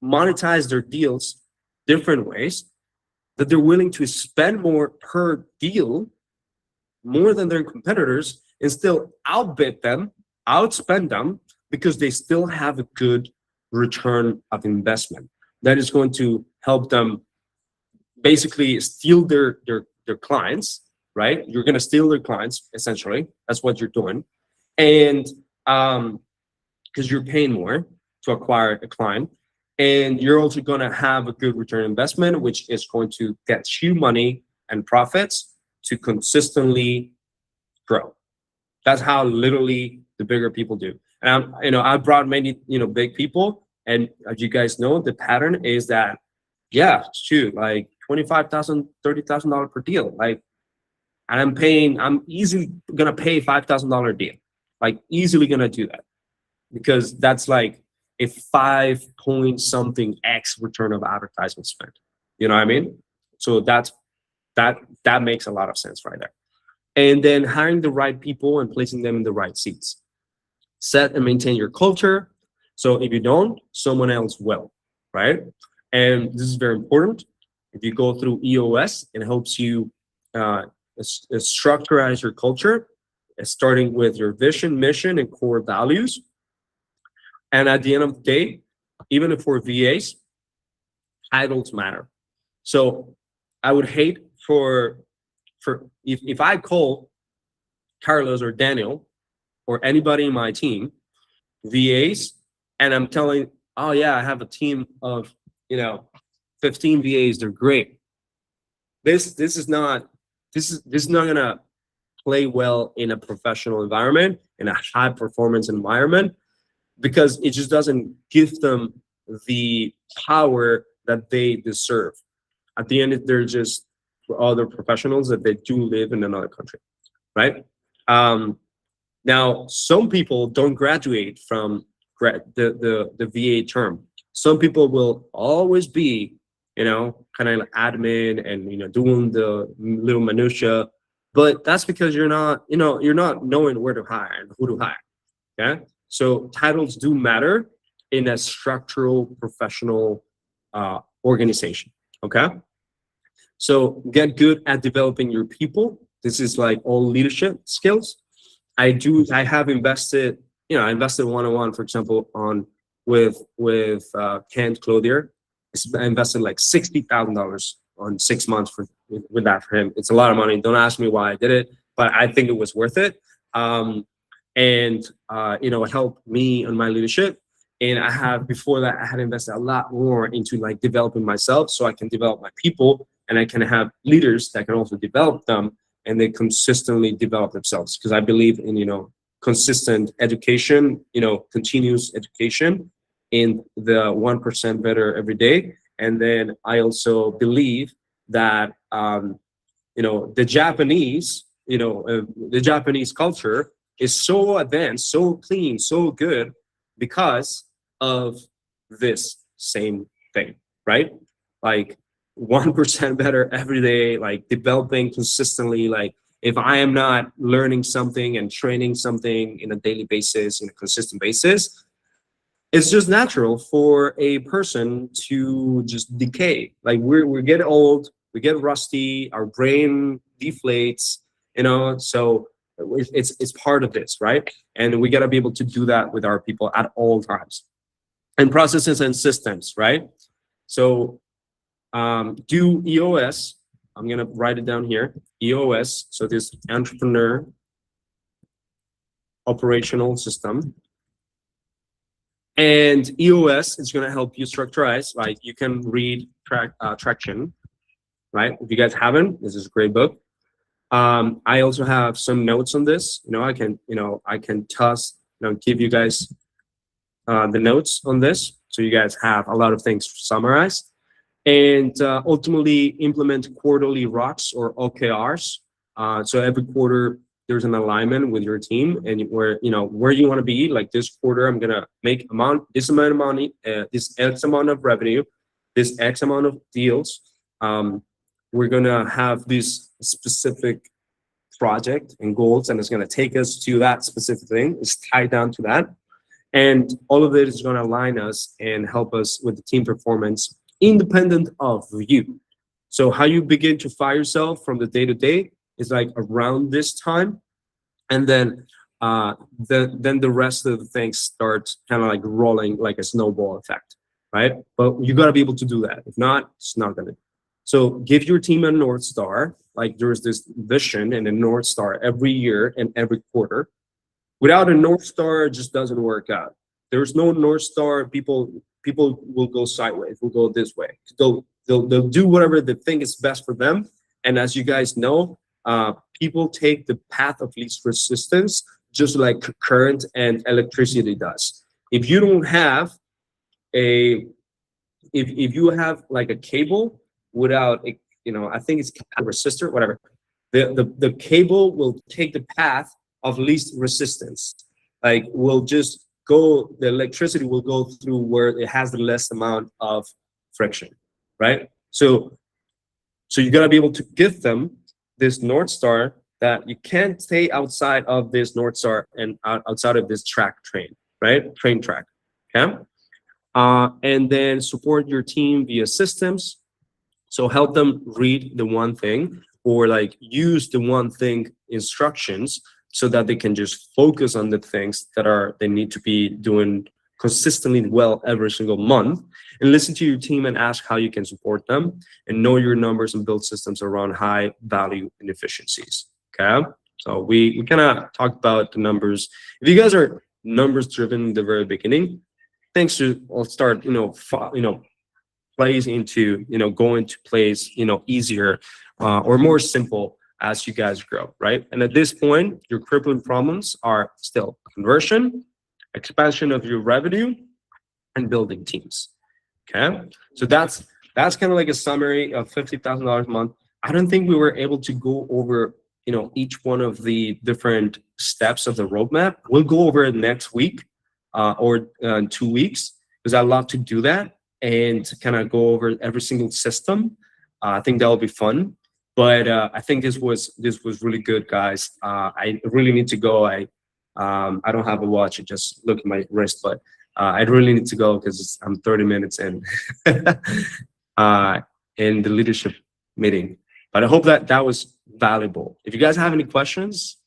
monetize their deals different ways, that they're willing to spend more per deal, more than their competitors, and still outbid them, outspend them, because they still have a good return of investment. That is going to help them basically steal their clients, right? You're going to steal their clients, essentially. That's what you're doing. And because you're paying more to acquire a client, and you're also going to have a good return investment, which is going to get you money and profits to consistently grow. That's how literally the bigger people do. And I've brought many, big people, and as you guys know, the pattern is that, yeah, shoot, like $25,000, $30,000 per deal. Like, and I'm easily gonna pay $5,000 deal, like easily gonna do that, because that's like a 5 point something X return of advertisement spend. You know what I mean? So that makes a lot of sense right there. And then hiring the right people and placing them in the right seats. Set and maintain your culture. So if you don't, someone else will, right? And this is very important. If you go through EOS, it helps you structurize your culture, starting with your vision, mission, and core values. And at the end of the day, even if for VAs, titles matter. So I would hate for if I call Carlos or Daniel or anybody in my team VAs, and I'm telling, oh yeah, I have a team of 15 VAs, they're great. This is not gonna play well in a professional environment, in a high performance environment, because it just doesn't give them the power that they deserve. At the end, they're just other professionals that they do live in another country, right? Now, some people don't graduate from the VA term. Some people will always be kind of like admin and, doing the little minutia. But that's because you're not knowing where to hire and who to hire. Okay. So titles do matter in a structural professional organization. Okay. So get good at developing your people. This is like all leadership skills. I have invested, I invested one-on-one, for example, with Kent Clothier. I invested like $60,000 on 6 months with that for him. It's a lot of money. Don't ask me why I did it, but I think it was worth it. It helped me on my leadership. And before that, I had invested a lot more into like developing myself so I can develop my people, and I can have leaders that can also develop them, and they consistently develop themselves. Because I believe in, consistent education, continuous education in the 1% better every day. And then I also believe that, the Japanese culture is so advanced, so clean, so good because of this same thing, right? Like 1% better every day, like developing consistently. Like if I am not learning something and training something in a daily basis, in a consistent basis, it's just natural for a person to just decay. Like we get old, we get rusty, our brain deflates, so it's part of this, right? And we got to be able to do that with our people at all times. And processes and systems, right? So do EOS. I'm gonna write it down here. EOS. So this entrepreneur operational system. And EOS is gonna help you structurize. Like you can read Traction, right? If you guys haven't, this is a great book. I also have some notes on this. I can give you guys the notes on this, so you guys have a lot of things summarized. And ultimately implement quarterly rocks or OKRs. So every quarter there's an alignment with your team and where you want to be. Like this quarter, I'm gonna make this amount of money, this X amount of revenue, this X amount of deals. We're gonna have this specific project and goals, and it's gonna take us to that specific thing. It's tied down to that. And all of it is going to align us and help us with the team performance independent of you. So how you begin to fire yourself from the day to day is like around this time. And then the rest of the things start kind of like rolling like a snowball effect, right? But you got to be able to do that. If not, it's not going to. So give your team a North Star. Like there's this vision and a North Star every year and every quarter. Without a North Star, it just doesn't work out. There's no North Star. People will go sideways. Will go this way. They'll do whatever they think is best for them. And as you guys know, people take the path of least resistance, just like current and electricity does. If you don't have if you have like a cable without a, I think it's a resistor, whatever. The cable will take the path of least resistance. Like the electricity will go through where it has the less amount of friction, right? So you gotta be able to give them this North Star that you can't stay outside of this North Star and outside of this train, right? Train track, okay? And then support your team via systems. So help them read the one thing or like use the one thing instructions so that they can just focus on the things that they need to be doing consistently well every single month, and listen to your team and ask how you can support them, and know your numbers and build systems around high value and efficiencies. Okay. So we kind of talked about the numbers. If you guys are numbers driven in the very beginning, things will start, plays into, going to plays, easier or more simple as you guys grow, right? And at this point, your crippling problems are still conversion, expansion of your revenue, and building teams. Okay, so that's kind of like a summary of $50,000 a month. I don't think we were able to go over, each one of the different steps of the roadmap. We'll go over it next week or in 2 weeks, because I love to do that. and kind of go over every single system. I think that will be fun. But I think this was really good, guys. I really need to go. I don't have a watch. I just look at my wrist, but I really need to go because I'm 30 minutes in in the leadership meeting. But I hope that that was valuable. If you guys have any questions,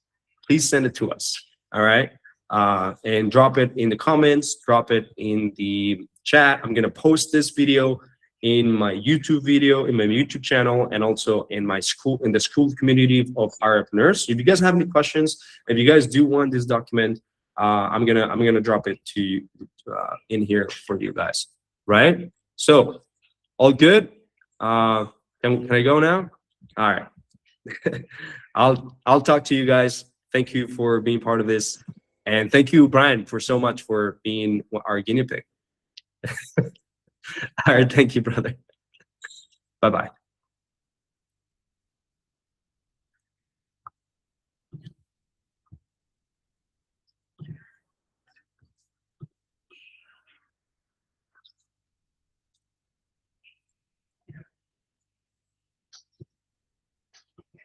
please send it to us. All right. And drop it in the comments, drop it in the chat. I'm going to post this video in my YouTube video, in my YouTube channel, and also in my school, in the school community of entrepreneurs. If you guys have any questions, if you guys do want this document, I'm gonna drop it to you in here for you guys. Right? So all good. Can I go now? All right. I'll talk to you guys. Thank you for being part of this, and thank you, Brian, for so much for being our guinea pig. All right, thank you, brother. Bye-bye.